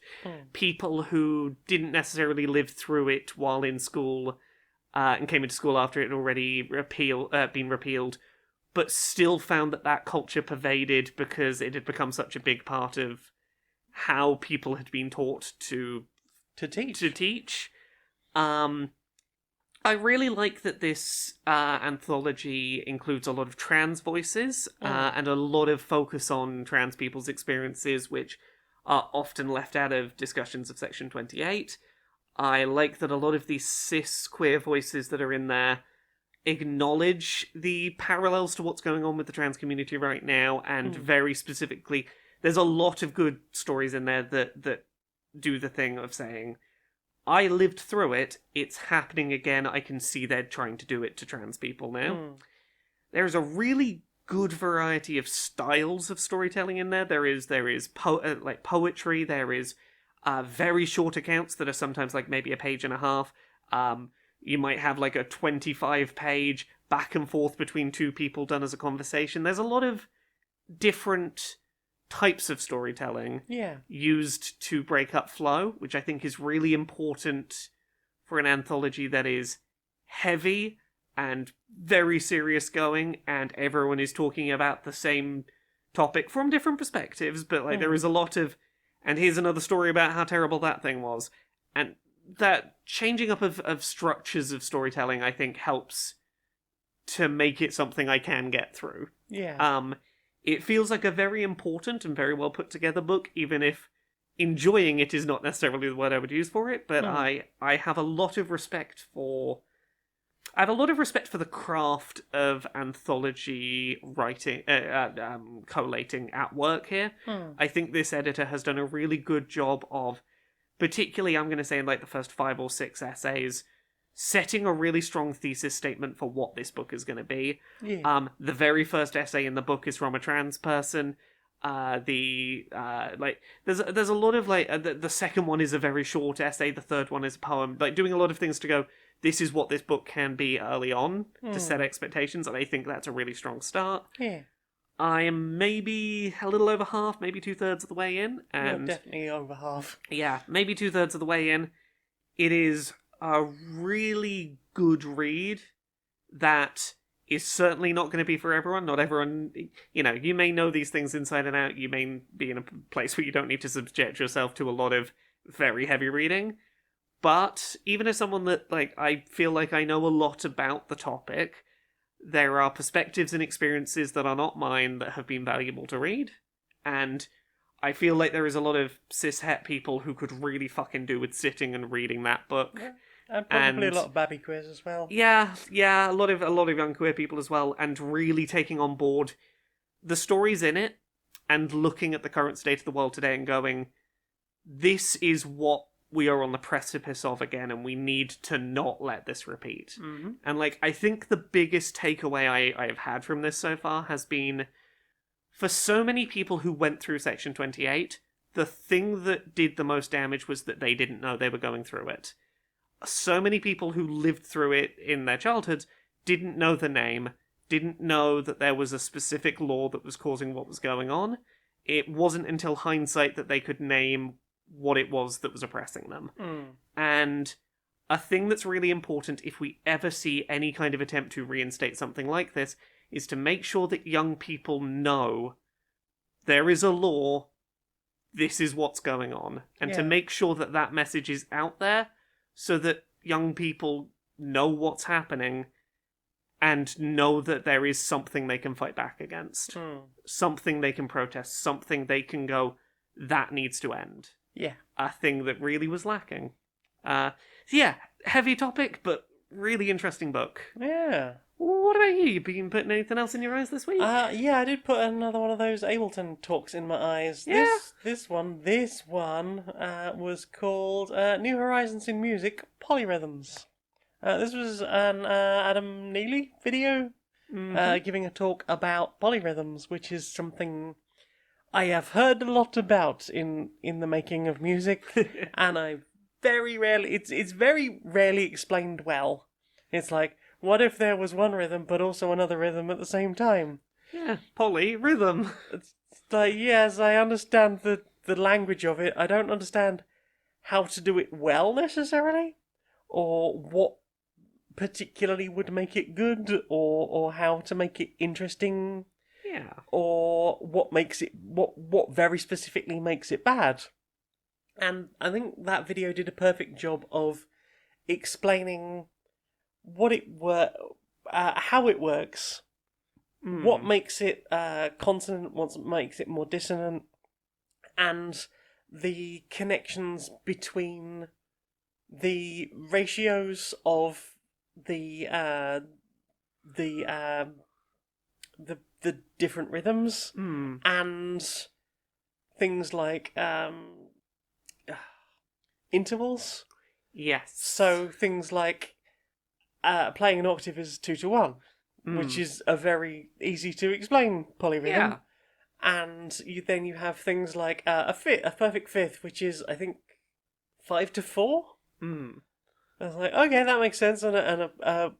People who didn't necessarily live through it while in school and came into school after it had already been repealed, but still found that culture pervaded because it had become such a big part of how people had been taught to teach. I really like that this anthology includes a lot of trans voices and a lot of focus on trans people's experiences, which are often left out of discussions of Section 28. I like that a lot of these cis queer voices that are in there acknowledge the parallels to what's going on with the trans community right now, and very specifically, there's a lot of good stories in there that do the thing of saying, I lived through it, it's happening again, I can see they're trying to do it to trans people now. There's a really good variety of styles of storytelling in there. There is poetry, there is very short accounts that are sometimes like maybe a page and a half. You might have like a 25-page back and forth between two people done as a conversation. There's a lot of different types of storytelling used to break up flow, which I think is really important for an anthology that is heavy and very serious going, and everyone is talking about the same topic from different perspectives, but like there is a lot of, and here's another story about how terrible that thing was. And that changing up of structures of storytelling, I think, helps to make it something I can get through. It feels like a very important and very well put together book, even if enjoying it is not necessarily the word I would use for it, but I have a lot of respect for... I have a lot of respect for the craft of anthology writing, collating at work here. I think this editor has done a really good job of, particularly I'm going to say in like the first 5 or 6 essays, setting a really strong thesis statement for what this book is going to be. The very first essay in the book is from a trans person. There's a lot of the second one is a very short essay. The third one is a poem. Like doing a lot of things to go, this is what this book can be early on to set expectations, and I think that's a really strong start. I am maybe a little over half, maybe 2/3 of the way in, and definitely over half. Yeah, maybe 2/3 of the way in. It is a really good read that is certainly not going to be for everyone. Not everyone, you may know these things inside and out. You may be in a place where you don't need to subject yourself to a lot of very heavy reading. But even as someone that, I feel like I know a lot about the topic, there are perspectives and experiences that are not mine that have been valuable to read. And I feel like there is a lot of cis-het people who could really fucking do with sitting and reading that book. And probably a lot of babby quiz as well. Yeah, a lot of young queer people as well, and really taking on board the stories in it, and looking at the current state of the world today and going, this is what we are on the precipice of again, and we need to not let this repeat. And I think the biggest takeaway I have had from this so far has been, for so many people who went through Section 28, the thing that did the most damage was that they didn't know they were going through it. So many people who lived through it in their childhoods didn't know the name, didn't know that there was a specific law that was causing what was going on. It wasn't until hindsight that they could name what it was that was oppressing them. And a thing that's really important if we ever see any kind of attempt to reinstate something like this is to make sure that young people know there is a law, this is what's going on, and to make sure that that message is out there so that young people know what's happening and know that there is something they can fight back against. Something they can protest, something they can go, that needs to end. A thing that really was lacking. Heavy topic, but really interesting book. What about you? You been putting anything else in your eyes this week? I did put another one of those Ableton talks in my eyes. This one was called New Horizons in Music, Polyrhythms. This was an Adam Neely video giving a talk about polyrhythms, which is something I have heard a lot about in the making of music, and it's very rarely explained well. It's like, what if there was one rhythm but also another rhythm at the same time? Yeah, polyrhythm. It's like, yes, I understand the language of it. I don't understand how to do it well necessarily, or what particularly would make it good, or how to make it interesting, Yeah. or what very specifically makes it bad. And I think that video did a perfect job of explaining how it works, what makes it consonant, what makes it more dissonant, and the connections between the ratios of the the uh, the different rhythms and things like intervals. Yes. So things like playing an octave is 2-to-1, which is a very easy to explain polyrhythm. Yeah. And then you have things like a perfect fifth, which is I think 5-4. I was like, okay, that makes sense, and a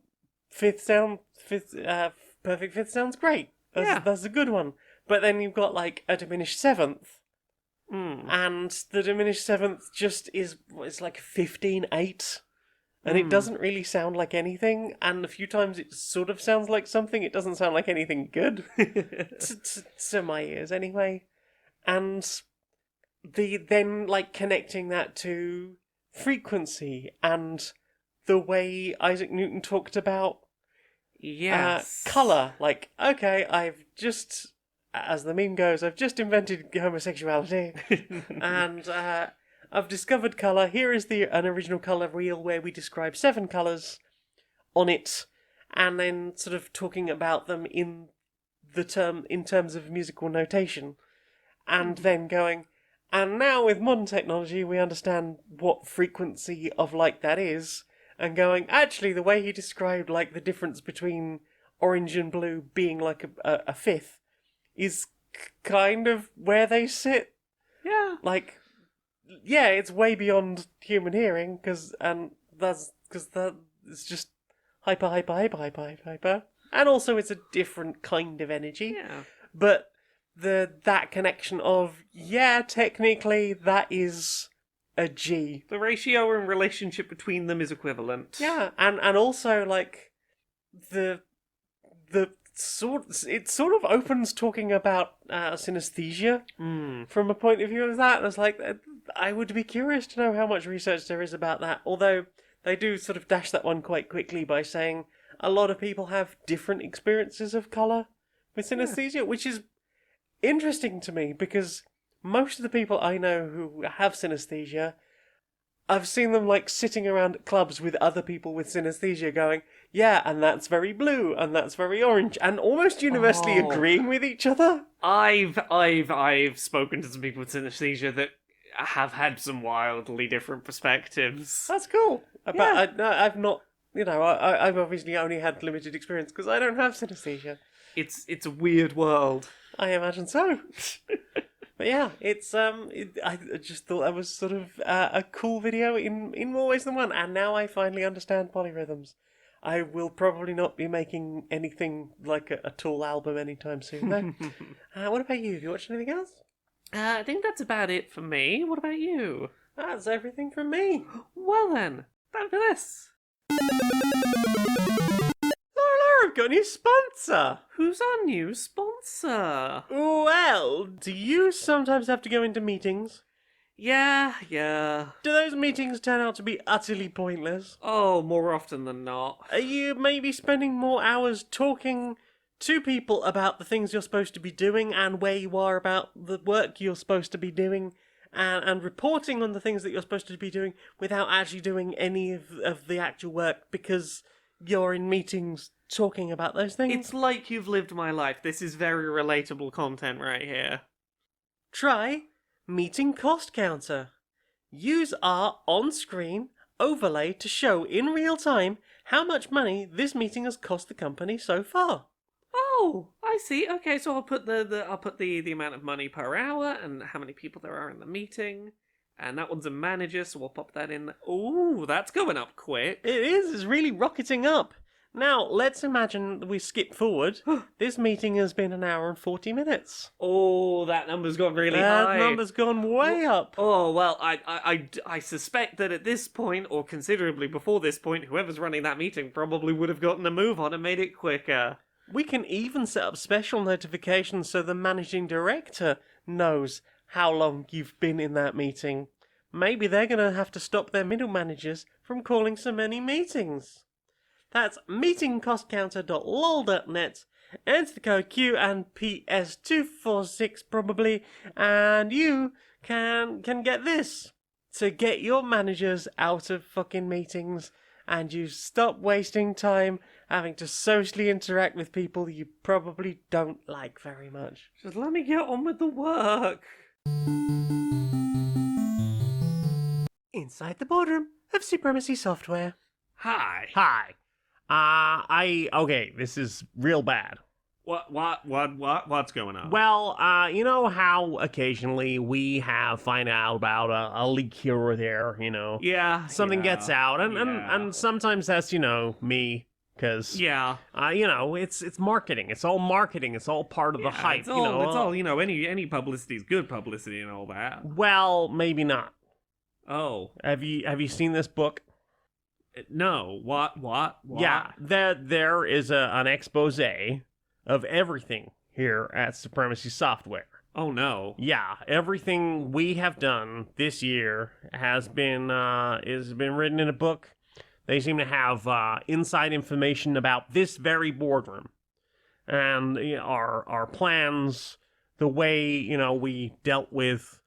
perfect fifth sounds great. That's a good one. But then you've got like a diminished seventh, and the diminished seventh just it's like 15/8, and it doesn't really sound like anything. And a few times it sort of sounds like something. It doesn't sound like anything good to my ears, anyway. And then like connecting that to frequency and the way Isaac Newton talked about Yes. colour. Like, okay, I've just, as the meme goes, I've just invented homosexuality, and I've discovered colour. Here is an original colour wheel where we describe 7 colours on it, and then sort of talking about them in terms of musical notation, and then going, and now with modern technology we understand what frequency of light that is, and going, actually the way he described like the difference between orange and blue being like a fifth is kind of where they sit. Yeah. Like, yeah, it's way beyond human hearing, because it's just hyper, and also it's a different kind of energy. Yeah. But that connection of, yeah, technically that is a G. The ratio and relationship between them is equivalent. Yeah, and also like it sort of opens talking about synesthesia from a point of view of that. And it's like, I would be curious to know how much research there is about that. Although they do sort of dash that one quite quickly by saying a lot of people have different experiences of colour with synesthesia, which is interesting to me because most of the people I know who have synesthesia, I've seen them like sitting around at clubs with other people with synesthesia going, yeah, and that's very blue, and that's very orange, and almost universally agreeing with each other. I've spoken to some people with synesthesia that have had some wildly different perspectives. That's cool. Yeah. But I've not, I've obviously only had limited experience because I don't have synesthesia. It's a weird world. I imagine so. But yeah, it's I just thought that was sort of a cool video in more ways than one, and now I finally understand polyrhythms. I will probably not be making anything like a Tool album anytime soon, though. What about you? Have you watched anything else? I think that's about it for me. What about you? That's everything from me. Well then, time for this. Laura, I've got a new sponsor. Who's our new sponsor? Well, do you sometimes have to go into meetings? Yeah. Do those meetings turn out to be utterly pointless? Oh, more often than not. Are you maybe spending more hours talking to people about the things you're supposed to be doing and where you are about the work you're supposed to be doing, and reporting on the things that you're supposed to be doing without actually doing any of the actual work because you're in meetings talking about those things? It's like you've lived my life. This is very relatable content right here. Try Meeting Cost Counter. Use our on-screen overlay to show in real time how much money this meeting has cost the company so far. Oh, I see. Okay, so I'll put the amount of money per hour and how many people there are in the meeting. And that one's a manager, so we'll pop that in. Oh, that's going up quick. It is. It's really rocketing up. Now, let's imagine that we skip forward. This meeting has been an hour and 40 minutes. Oh, that number's gone really That high. number's gone way up. Oh, well, I suspect that at this point, or considerably before this point, whoever's running that meeting probably would have gotten a move on and made it quicker. We can even set up special notifications so the managing director knows how long you've been in that meeting. Maybe they're going to have to stop their middle managers from calling so many meetings. That's meetingcostcounter.lol.net. Enter the code Q&PS246 probably, and you can get this to get your managers out of fucking meetings, and you stop wasting time having to socially interact with people you probably don't like very much. Just let me get on with the work. Inside the boardroom of Supremacy Software. Hi. Hi. Okay, this is real bad. What's going on? Well, you know how occasionally we find out about a leak here or there, Yeah. something gets out, and yeah. sometimes that's, me, because, Yeah. it's marketing. It's all marketing. It's all part of the hype, It's all, any publicity is good publicity and all that. Well, maybe not. Oh. Have you seen this book? No. What? Yeah, there is an expose of everything here at Supremacy Software. Oh no. Yeah, everything we have done this year has been written in a book. They seem to have inside information about this very boardroom and our plans, the way we dealt with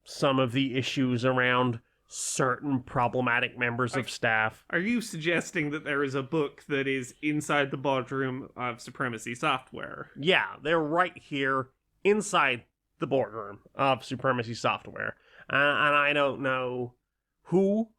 some of the issues around certain problematic members of staff. Are you suggesting that there is a book that is inside the boardroom of Supremacy Software? Yeah, they're right here inside the boardroom of Supremacy Software. And I don't know who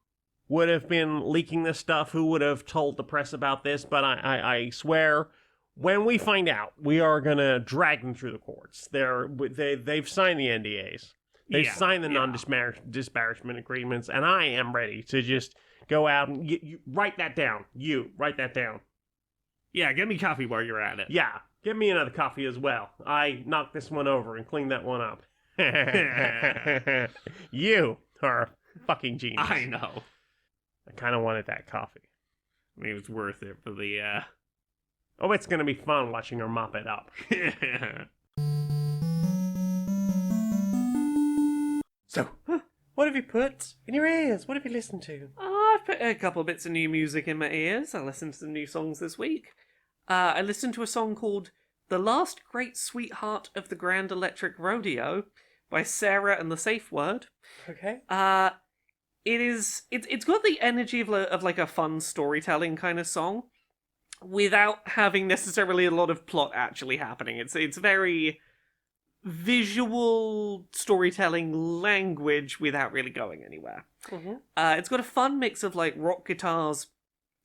would have been leaking this stuff, who would have told the press about this, but I swear, when we find out, we are going to drag them through the courts. They've signed the NDAs. They've signed the non-disparagement agreements, and I am ready to just go out and you write that down. Write that down. Yeah, get me coffee while you're at it. Yeah, give me another coffee as well. I knocked this one over and cleaned that one up. You are a fucking genius. I know. I kind of wanted that coffee. I mean, it's worth it for the, Oh, it's going to be fun watching her mop it up. So, what have you put in your ears? What have you listened to? I've put a couple bits of new music in my ears. I listened to some new songs this week. I listened to a song called The Last Great Sweetheart of the Grand Electric Rodeo by Sarah and the Safe Word. Okay. It's got the energy of like a fun storytelling kind of song without having necessarily a lot of plot actually happening. It's very visual storytelling language without really going anywhere. Mm-hmm. It's got a fun mix of like rock guitars,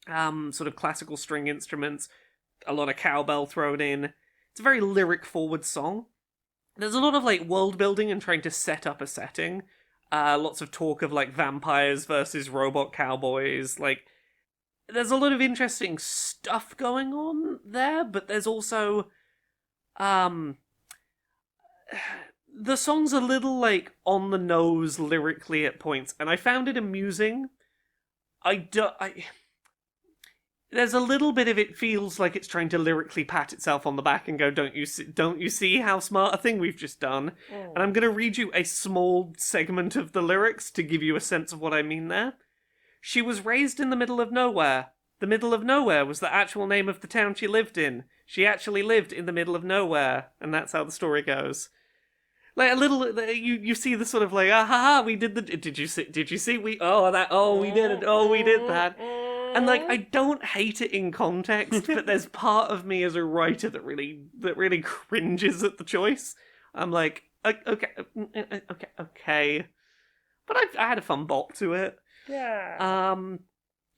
sort of classical string instruments, a lot of cowbell thrown in. It's a very lyric forward song. There's a lot of like world building and trying to set up a setting. Lots of talk of like vampires versus robot cowboys. Like, there's a lot of interesting stuff going on there, but there's also the song's a little, like, on the nose lyrically at points, and I found it amusing. There's a little bit of it feels like it's trying to lyrically pat itself on the back and go, don't you see how smart a thing we've just done? Oh. And I'm going to read you a small segment of the lyrics to give you a sense of what I mean there. She was raised in the middle of nowhere. The middle of nowhere was the actual name of the town she lived in. She actually lived in the middle of nowhere, and that's how the story goes. Like a little, you see the sort of like, we did the. Did you see? We we did it. Oh, we did that. And like, I don't hate it in context, but there's part of me as a writer that really cringes at the choice. I'm like, okay. But I had a fun bop to it. Yeah.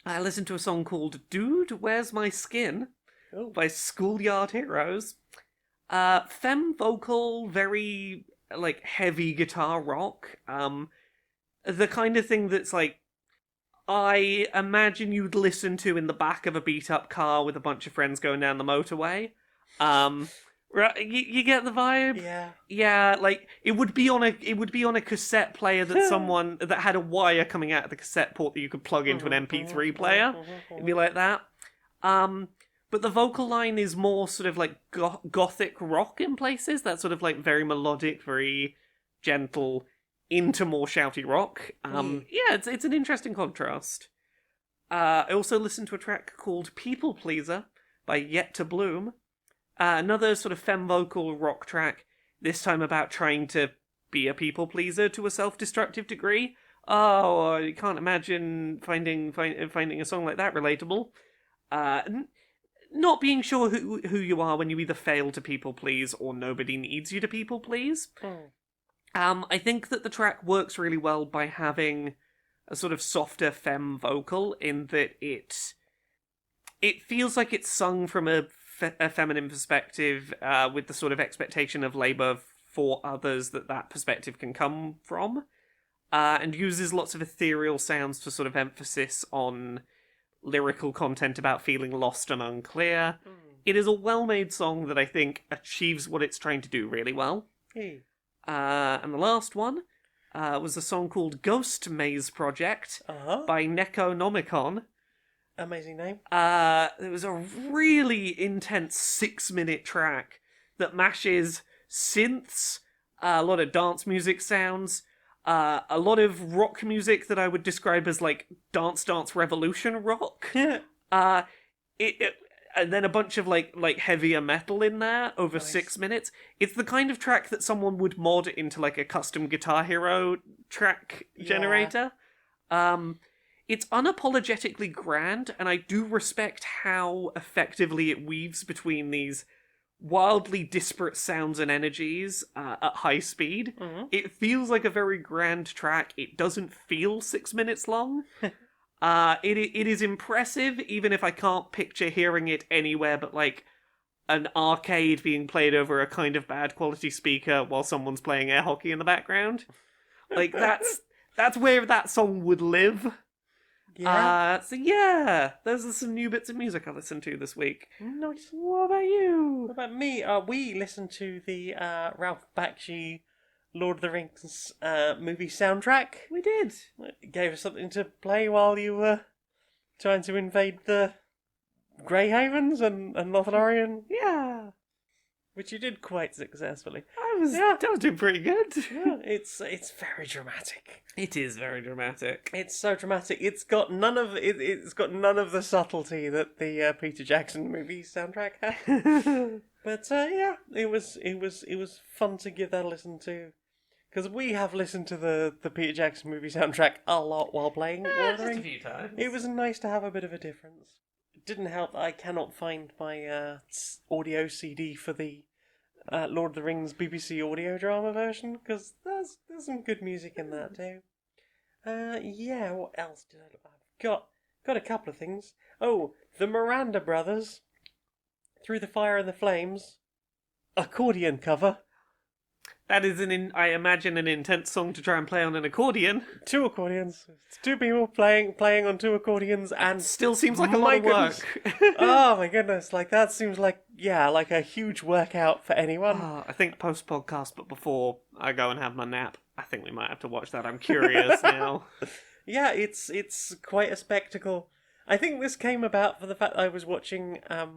I listened to a song called "Dude, Where's My Skin" by Schoolyard Heroes. Femme vocal, very like heavy guitar rock. The kind of thing that's like I imagine you'd listen to in the back of a beat-up car with a bunch of friends going down the motorway. Right, you get the vibe? Yeah. Yeah, like it would be on a cassette player that someone that had a wire coming out of the cassette port that you could plug into an MP3 player. It'd be like that. But the vocal line is more sort of like gothic rock in places. That's sort of like very melodic, very gentle, into more shouty rock. Yeah, it's an interesting contrast. I also listened to a track called People Pleaser by Yet to Bloom. Another sort of femme vocal rock track, this time about trying to be a people pleaser to a self-destructive degree. Oh, I can't imagine finding a song like that relatable. Not being sure who you are when you either fail to people please or nobody needs you to people please. I think that the track works really well by having a sort of softer femme vocal in that it feels like it's sung from a feminine perspective with the sort of expectation of labour for others that perspective can come from, and uses lots of ethereal sounds for sort of emphasis on lyrical content about feeling lost and unclear. It is a well-made song that I think achieves what it's trying to do really well. Hey. And the last one was a song called Ghost Maze Project by Necronomicon. Amazing name. It was a really intense 6-minute track that mashes synths, a lot of dance music sounds, a lot of rock music that I would describe as like Dance Dance Revolution rock. And then a bunch of like heavier metal in there over 6 minutes. It's the kind of track that someone would mod into like a custom Guitar Hero track generator. It's unapologetically grand, and I do respect how effectively it weaves between these wildly disparate sounds and energies at high speed. It feels like a very grand track. It doesn't feel 6 minutes long. It is impressive, even if I can't picture hearing it anywhere but like an arcade being played over a kind of bad quality speaker while someone's playing air hockey in the background. Like that's where that song would live. Yeah. So yeah, those are some new bits of music I listened to this week. Nice. What about you? What about me? We listened to the Ralph Bakshi Lord of the Rings movie soundtrack. We did. It gave us something to play while you were trying to invade the Greyhavens and Lothlorien, Yeah. which you did quite successfully. I was doing pretty good. Yeah, it's very dramatic. It is very dramatic. It's so dramatic. It's got none of it's got none of the subtlety that the Peter Jackson movie soundtrack had. But yeah, it was fun to give that a listen to, because we have listened to the Peter Jackson movie soundtrack a lot while playing Lord of the Just a Rings. few times. It was nice to have a bit of a difference. It didn't help that I cannot find my audio CD for the Lord of the Rings BBC audio drama version, because there's some good music in that too. Yeah, what else did I've got a couple of things. Oh, the Miranda Brothers, Through the Fire and the Flames, accordion cover. That is I imagine an intense song to try and play on an accordion. 2 accordions. It's 2 people playing on 2 accordions, and Still seems like a lot of work. Oh my goodness, like that seems like a huge workout for anyone. I think post-podcast, but before I go and have my nap, I think we might have to watch that. I'm curious now. Yeah, it's quite a spectacle. I think this came about for the fact that I was watching a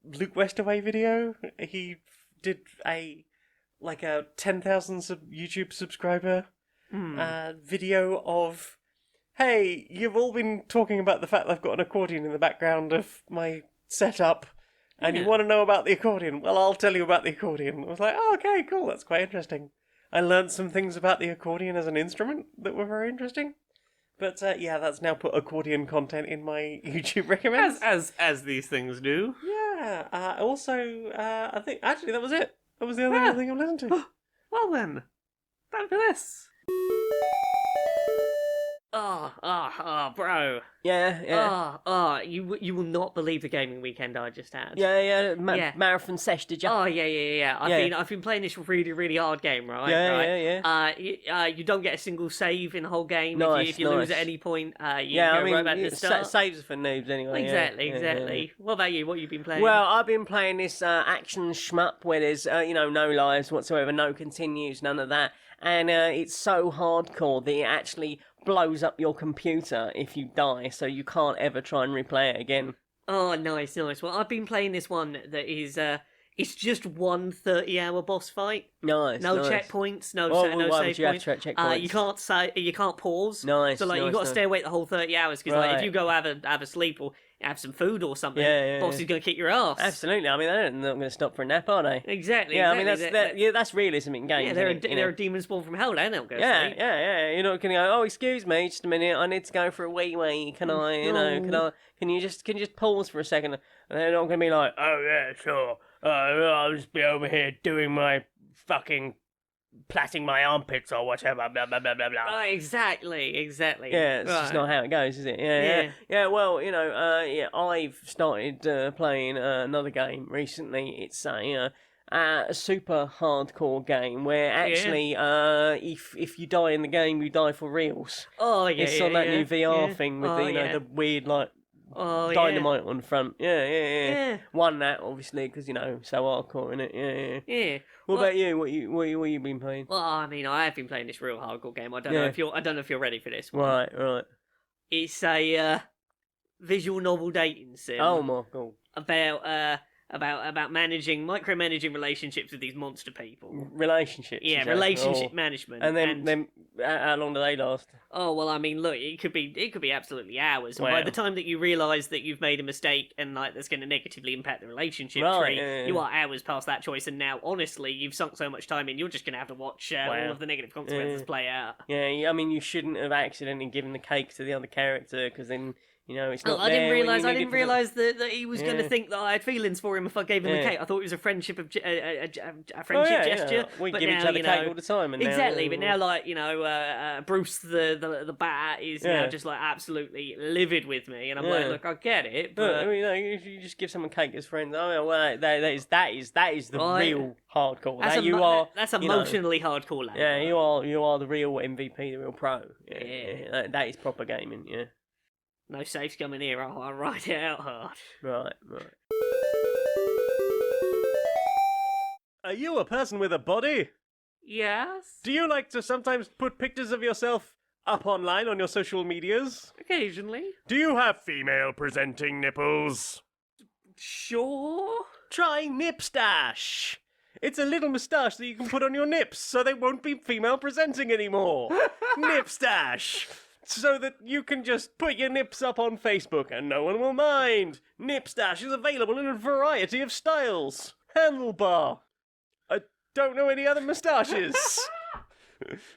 Luke Westaway video. He did a 10,000 YouTube subscriber video of, hey, you've all been talking about the fact that I've got an accordion in the background of my setup, and you want to know about the accordion. Well, I'll tell you about the accordion. I was like, oh, okay, cool, that's quite interesting. I learned some things about the accordion as an instrument that were very interesting. But yeah, that's now put accordion content in my YouTube recommends. As these things do. Yeah. Also, I think actually that was it. That was the only thing I've listened to. Well then, time for this. Bro. Yeah. You will not believe the gaming weekend I just had. Yeah. Yeah. Marathon sesh, did you? Oh yeah. I've been playing this really hard game, right? Yeah. You don't get a single save in the whole game. Nice, if you lose nice. at any point, you Yeah, go I mean, right back to the start. saves are for noobs anyway. Exactly. Yeah. What about you? What you been playing? Well, I've been playing this action shmup where there's, no lives whatsoever, no continues, none of that. And it's so hardcore that it actually blows up your computer if you die, so you can't ever try and replay it again. Oh, nice. Well, I've been playing this one that is, it's just one 30-hour boss fight. Nice. No nice. checkpoints, no Why save would points. you have checkpoints? You can't pause. Nice, So you nice, got to nice. stay awake the whole 30 hours because if Right. you go have a sleep or have some food or something, Yeah. boss is gonna kick your ass. Absolutely. I mean, they're not going to stop for a nap, are they? Exactly. Yeah, I mean, exactly. that's realism in games. Yeah, they're isn't it? a demon spawn from hell. They don't go Yeah, sleep. yeah. You're not going to go, oh, excuse me, just a minute, I need to go for a wee. Can I, can you just pause for a second? And they're not going to be like, oh, yeah, sure. I'll just be over here doing my fucking plaiting my armpits or whatever, blah, blah, blah, blah, blah. Oh, exactly. Yeah, it's just not how it goes, is it? Yeah. Well, I've started playing another game recently. It's a super hardcore game where actually, if you die in the game, you die for reals. Oh, yeah. It's on that new VR thing with the weird dynamite on the front. Yeah. Won that obviously because so hardcore in it. Yeah. What about you? What you been playing? Well, I mean, I have been playing this real hardcore game. I don't know if you're ready for this one. Right. It's a visual novel dating sim. Oh my god. About micromanaging relationships with these monster people. Relationships. Yeah, is that? relationship Oh. management. And then how long do they last? Oh well, I mean, look, it could be absolutely hours. And by Wow. the time that you realise that you've made a mistake and that's going to negatively impact the relationship Right, tree, yeah. you are hours past that choice. And now, honestly, you've sunk so much time in, you're just going to have to watch all of the negative consequences play out. Yeah, I mean, you shouldn't have accidentally given the cake to the other character because then it's not. I didn't there when realise. you I need it didn't for the- realise that he was going to think that I had feelings for him if I gave him the Yeah. cake. I thought it was a friendship of a Oh, friendship yeah, gesture. We but give now, each other you cake know, all the time, and exactly. now, But now, Bruce the bat is now Yeah. just like absolutely livid with me, and I'm Yeah. like, look, I get it, But, but if you just give someone cake as friends, well, that is the Right. real hardcore. that's that's you know, emotionally hardcore. Lad. Yeah, you are the real MVP, the real pro. Yeah. That is proper gaming. Yeah. No safes coming here. I'll ride it out hard. Right. Are you a person with a body? Yes, Do you like to sometimes put pictures of yourself up online on your social medias? occasionally. Do you have female presenting nipples? Sure. Try Nipstash. It's a little moustache that you can put on your nips so they won't be female presenting anymore. Nipstash. So that you can just put your nips up on Facebook and no one will mind. Nipstash is available in a variety of styles. Handlebar. I don't know any other moustaches.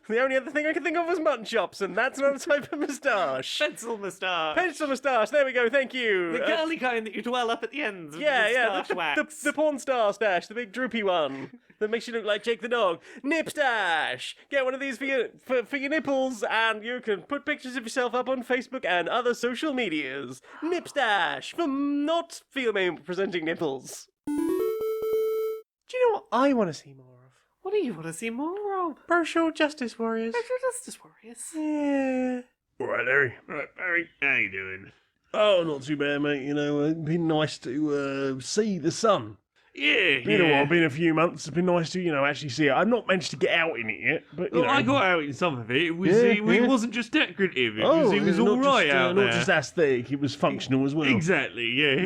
The only other thing I could think of was mutton chops, and that's not a type of moustache. Pencil moustache. Pencil moustache, there we go, thank you. The curly kind that you twirl up at the ends. With Yeah, moustache wax. the porn star stash, the big droopy one that makes you look like Jake the dog. Nip stash. Get one of these for your nipples, and you can put pictures of yourself up on Facebook and other social medias. Nip stash for not female presenting nipples. Do you know what I want to see more of? What do you want to see more of? Social justice warriors. Justice Warriors. Yeah. All right, Larry. Right, Barry. How you doing? Oh, not too bad, mate. It'd been nice to see the sun. Yeah, Been a while, been a few months. It's been nice to, actually see it. I've not managed to get out in it yet, but Well, I got out in some of it. It was. Yeah, It yeah. wasn't just decorative. It Oh, was not all right just, out not there. just aesthetic. It was functional as well. Exactly. Yeah.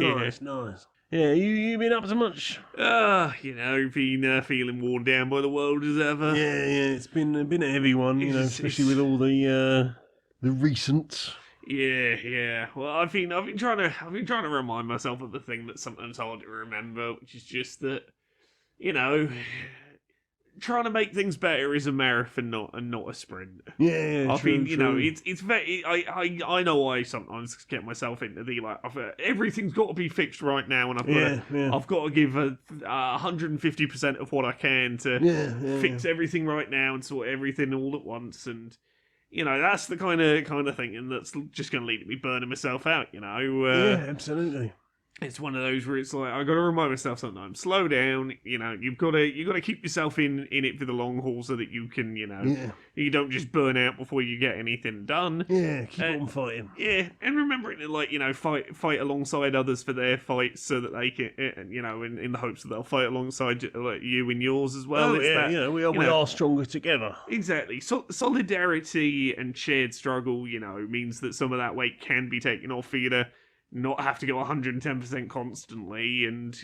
Nice. Yeah, you been up to much? Been feeling worn down by the world as ever. Yeah. It's been a heavy one, It's- especially with all the recent. Yeah. Well, I've been trying to remind myself of the thing that's sometimes hard to remember, which is just that, trying to make things better is a marathon, not a sprint. Yeah, I've true, been, true. it's very. I know I sometimes get myself into the everything's got to be fixed right now, and I've got to give 150% of what I can to Yeah. fix everything right now and sort everything all at once, and that's the kind of thinking that's just going to lead to me burning myself out. Yeah, absolutely. It's one of those where it's like I got to remind myself sometimes, slow down. You've got to keep yourself in it for the long haul so that you can, you don't just burn out before you get anything done. Yeah, keep on fighting. Yeah, and remembering to fight alongside others for their fights so that they can, in the hopes that they'll fight alongside you in yours as well. Oh, It's yeah, that, we are stronger together. Exactly. So, solidarity and shared struggle, means that some of that weight can be taken off for you to not have to go 110% constantly, and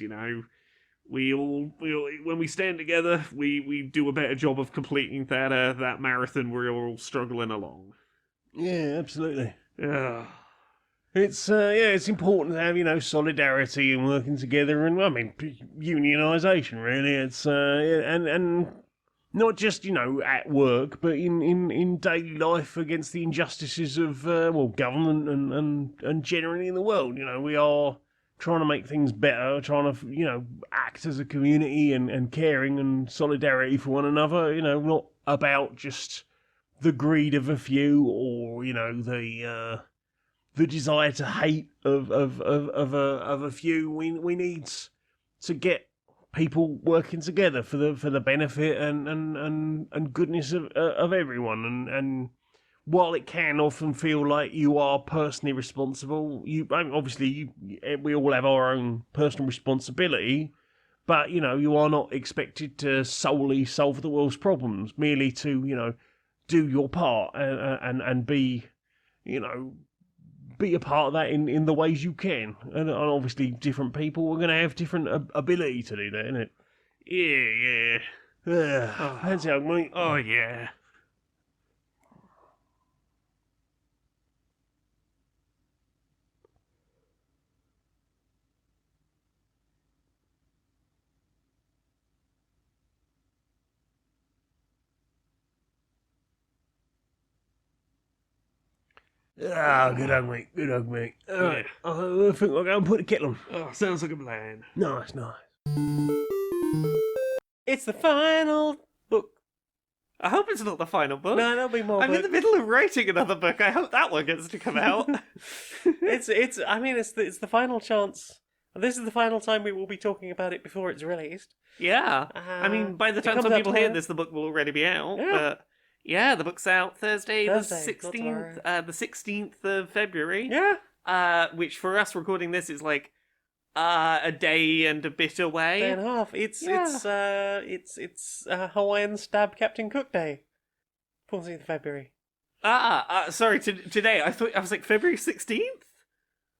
we all when we stand together, we do a better job of completing that marathon where we're all struggling along. Yeah, absolutely. Yeah. It's important to have solidarity and working together, and unionisation. Really, it's and not just at work, but in daily life against the injustices of government and generally in the world. We are trying to make things better, trying to act as a community and caring and solidarity for one another. Not about just the greed of a few or the desire to hate of a few. We need to get people working together for the benefit and goodness of everyone. And while it can often feel like you are personally responsible, obviously we all have our own personal responsibility, but you are not expected to solely solve the world's problems, merely to do your part and be be a part of that in the ways you can. And obviously different people are going to have different ability to do that, innit? Yeah. Fancy hug, mate. Oh, yeah. Good hug, mate. Good hug, mate. All right. I think I'll go and put the kettle on. Oh, sounds like a plan. Nice. It's the final book. I hope it's not the final book. No, there'll be more. I'm in the middle of writing another book. I hope that one gets to come out. It's the final chance. This is the final time we will be talking about it before it's released. Yeah. I mean, by the it time comes some out people hear tomorrow. this, the book will already be out. Yeah. But yeah, the book's out Thursday not the 16th. tomorrow. The 16th of February. Yeah, Which for us recording this is like a day and a bit away. day and a half. It's Hawaiian Stab Captain Cook Day, 14th of February. Sorry. Today I was like February 16th.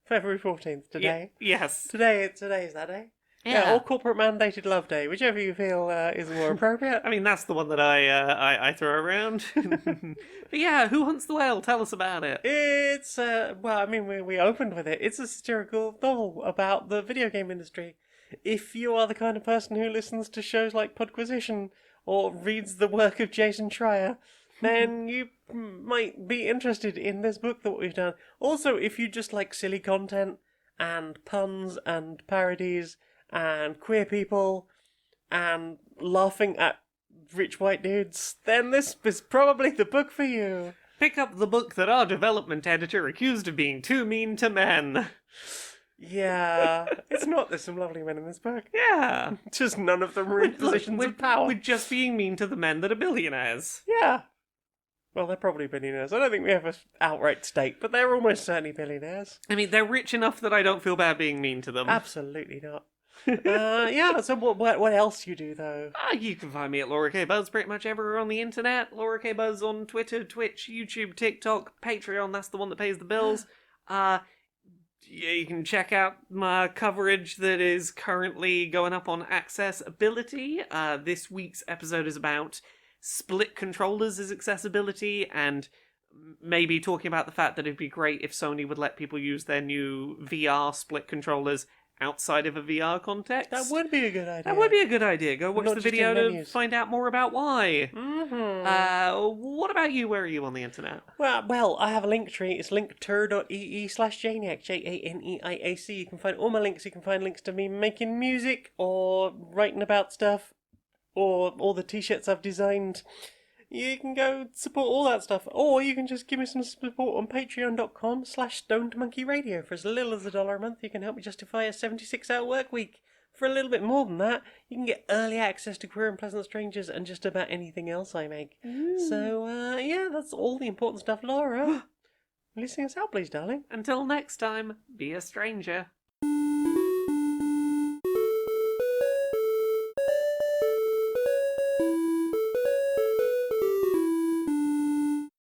February 14th today. Yes. Today is that day. Yeah, or corporate mandated love day, whichever you feel is more appropriate. I mean, that's the one that I throw around. But yeah, Who Hunts the Whale? Tell us about it. It's we opened with it. It's a satirical novel about the video game industry. If you are the kind of person who listens to shows like Podquisition or reads the work of Jason Schreier, then you might be interested in this book that we've done. Also, if you just like silly content and puns and parodies and queer people and laughing at rich white dudes, then this is probably the book for you. Pick up the book that our development editor accused of being too mean to men. Yeah, it's not. There's some lovely men in this book. Yeah. Just none of them are in positions of power. With just being mean to the men that are billionaires. Yeah. Well, they're probably billionaires. I don't think we have an outright stake, but they're almost certainly billionaires. I mean, they're rich enough that I don't feel bad being mean to them. Absolutely not. Yeah, so what else you do, though? You can find me at Laura K. Buzz pretty much everywhere on the internet. Laura K. Buzz on Twitter, Twitch, YouTube, TikTok, Patreon, that's the one that pays the bills. Yeah, you can check out my coverage that is currently going up on accessibility. This week's episode is about split controllers as accessibility, and maybe talking about the fact that it'd be great if Sony would let people use their new VR split controllers outside of a VR context. That would be a good idea. That would be a good idea. Go watch Not the just video in to menus. find out more about why. Mm-hmm. What about you? Where are you on the internet? Well, I have a link tree. It's linktree.ee/Janiac, Janiac. You can find all my links. You can find links to me making music or writing about stuff or all the t-shirts I've designed. You can go support all that stuff, or you can just give me some support on patreon.com/stonedmonkeyradio. For as little as $1 a month, you can help me justify a 76-hour work week. For a little bit more than that, you can get early access to Queer and Pleasant Strangers and just about anything else I make. So, yeah, that's all the important stuff, Laura. Listening us out, please, darling. Until next time, be a stranger.